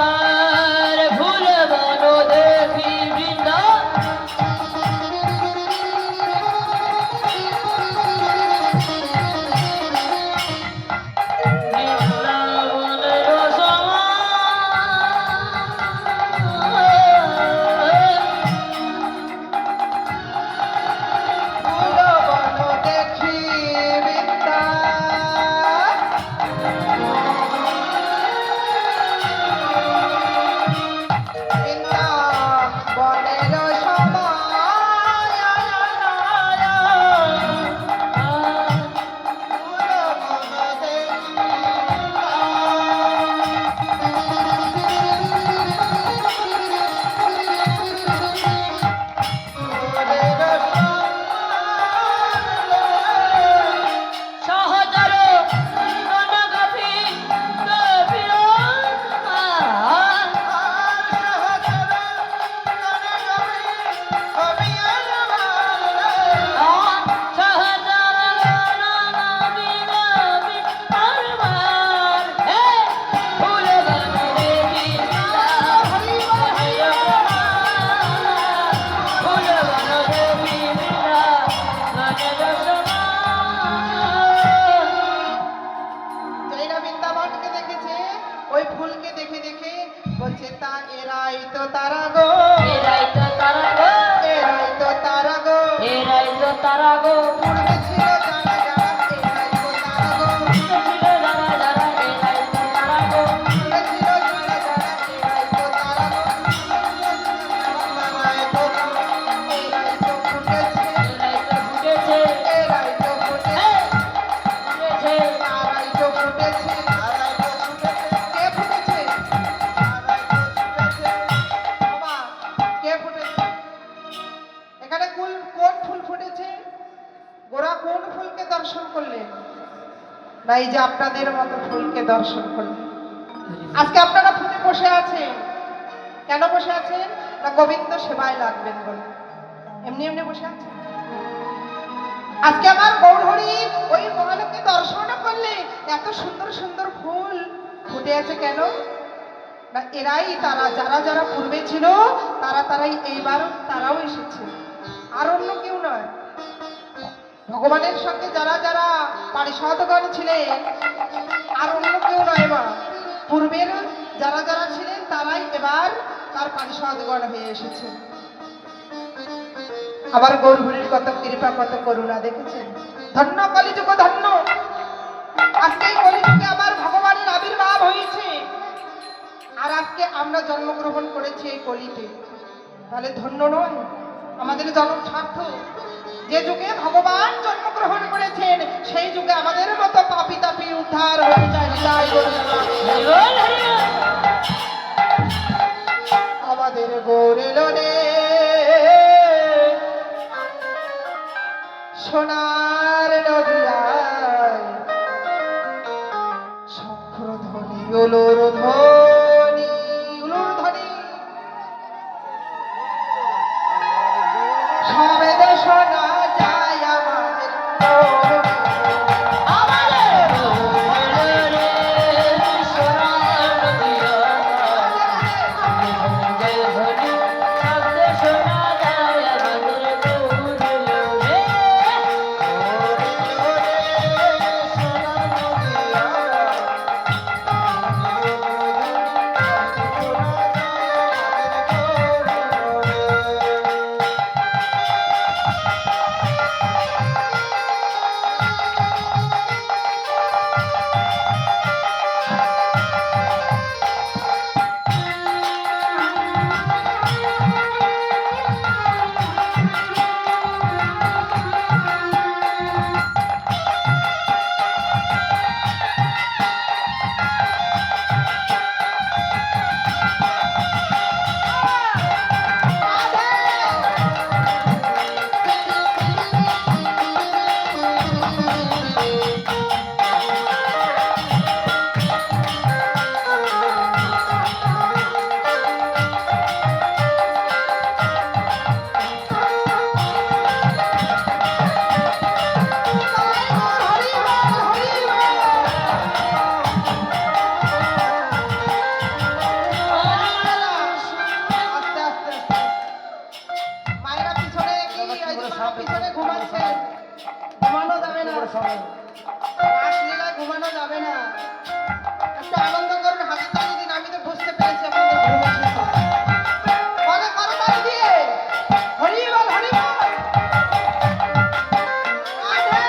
আর ভুল বনো দেখি বৃন্দা, বৃন্দাবনের ফুল বন দেখি বৃন্দা, বৃন্দাবনের সমায়, ফুল বন দেখি সহচর গণগোপী কবির যাইরা বৃন্দাবনকে দেখেছে, ওই ফুলকে দেখে দেখে বলছে, তা এরাই তো তারা গো, এরাই তো তারা গো, এরাই তো তারা গো, এরাই তো তারা গো, পূর্বে ছিল যারা যারা, এরাই তো তারা গো, ছিল যারা যারা, এরাই তো তারা গো, পূর্বে ছিল যারা যারা, এরাই তো তারা গো, এরাই তো ফুটেছে, এরাই তো ফুটেছে, এরাই তো ফুটেছে, ফুটেছে, তারাই তো ফুটেছে, তারাই তো ফুটেছে। কে ফুটেছে? তারাই তো ফুটেছে। বাবা, কে ফুটেছে? এখানে কোন ফুল ফুটেছে? গোরা কোন ফুলকে দর্শন করলেন? না এই যে আপনাদের মতো ফুলকে দর্শন করলেন। আজকে আপনারা ফুলে বসে আছেন, কেন বসে আছেন? না গোবিন্দ সেবায় লাগবেন বলে এমনি এমনি বসে আছেন। আজকে আমার গৌরহরি ওই মহালকে দর্শন করলে এত সুন্দর সুন্দর ফুল ফুটে আছে কেন? না এরাই তারা, যারা যারা পূর্বে ছিল তারাই এইবার তারাও এসেছে, আর অন্য কেউ নয়। ভগবানের সঙ্গে যারা যারা পারিষদগণ ছিলেন, আর অন্য কেউ নয় মা, পূর্বের যারা যারা ছিলেন তারাই এবার তার পারিষদগণ হয়ে এসেছে। আবার গৌরহরির কত কৃপা, কত করুণা দেখেছেন। ধন্য কলিযুগ, ধন্য। আজকে এই কলিযুগে আবার ভগবানের আবির্ভাব হয়েছে, আর আজকে আমরা জন্মগ্রহণ করেছি এই কলিতে, তাহলে ধন্য নয়? আমাদের জন্ম সার্থক। যে যুগে ভগবান জন্মগ্রহণ করেছেন সেই যুগে আমাদের মতো পাপী তাপী উদ্ধার হয়ে যায়। হৃদয় গৌরী আমাদের গৌরেল রে সোনার নদিয়া উলুর ধ্বনি উলুর ধ্বনি সবেদ শোনা যায় আমাদের আমাদের ভোরে সোনার নদিয়া জয় ধ্বনি শব্দ শোনা যায় আমাদের গৌরে আস্তে আস্তে আস্তে মায়েরা পিছনে কি ওই যে বাবা পিছনে ঘুমাচ্ছে ঘুমানো যাবে না রাসলীলায় ঘুমানো যাবে না একটু আনন্দ করুন হাতে তালি দিন আমি তো বুঝতে পেরেছি আপনাদের ঘুম এসেছে বলে করো তালি দিয়ে হরি বল হরি বল রাধে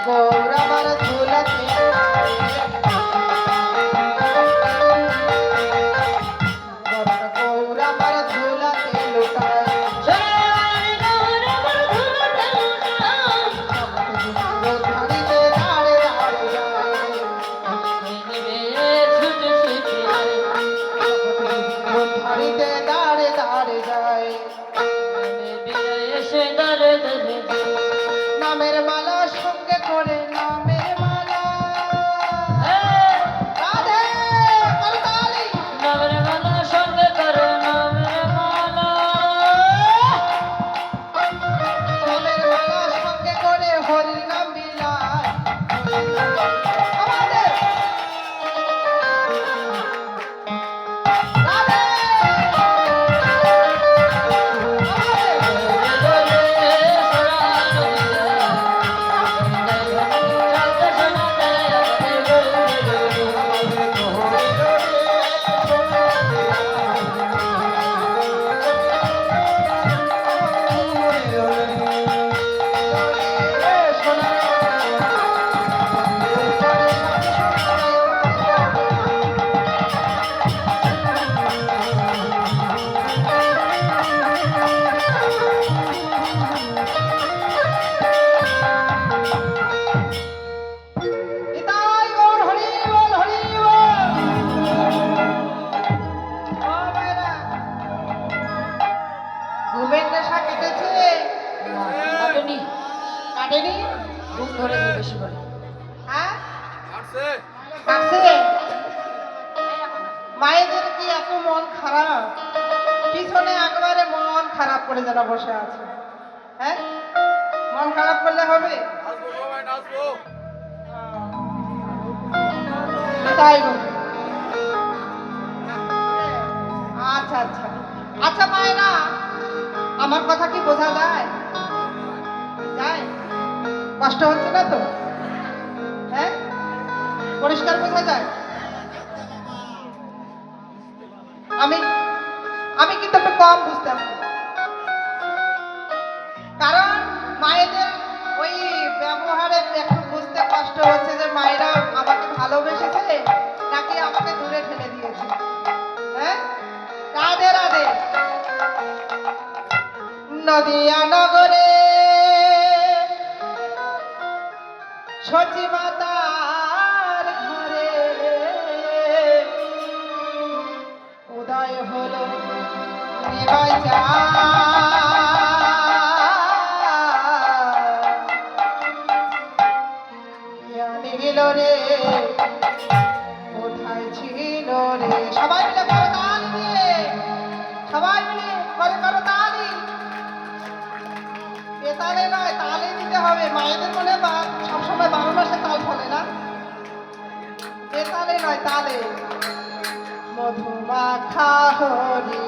গৌরবার ধুলাতে গৌরবার ধুলাতে লুটায় ধারিতে দাঁড়ে দাঁড়ে যায় ধারিতে দাঁড়ে দাঁড়ে যায় নামের মালা সঙ্গে করে নামের মালা রাধে করতালি নামের মালা সঙ্গে করে হরির নাম বিলায় আমাদের রাধে আমাদের মাথা কেটেছে? কাটেনি, কাটেনি? ঘুম ধরেছে বেশি করে। হ্যাঁ কাটছে? মায়েদের কি এত মন খারাপ? পিছনে একবারে মন খারাপ করে যেন বসে আছে। হ্যাঁ মন খারাপ করলে হবে? তাই গো। আচ্ছা আচ্ছা আচ্ছা মায়েরা, আমার কথা কি বোঝা যায়? যায়? কষ্ট হচ্ছে না তো? হ্যাঁ পরিষ্কার বোঝা যায়? আমি আমি কিন্তু একটু কম বুঝতাম, কারণ মায়েদের ওই ব্যবহারে একটু বুঝতে কষ্ট হচ্ছে যে মায়েরা আমাকে ভালোবেসেছে নাকি আমাকে দূরে ঠেলে দিয়েছে। হ্যাঁ রাধে রাধে। নদিয়া নগরে সচি মাতার ঘরে উদয় হলো নিবাই নিল রে, কোথায় ছিল রে? সবাই মিলে করো তালি দিয়ে, সবাই মিলে করো তালি। বেতালে নয়, তালে দিতে হবে। মায়েদের মনে সবসময় 12 মাসে তাল ফলে না, বেতালে নয় তালে। মধুমাখা হরি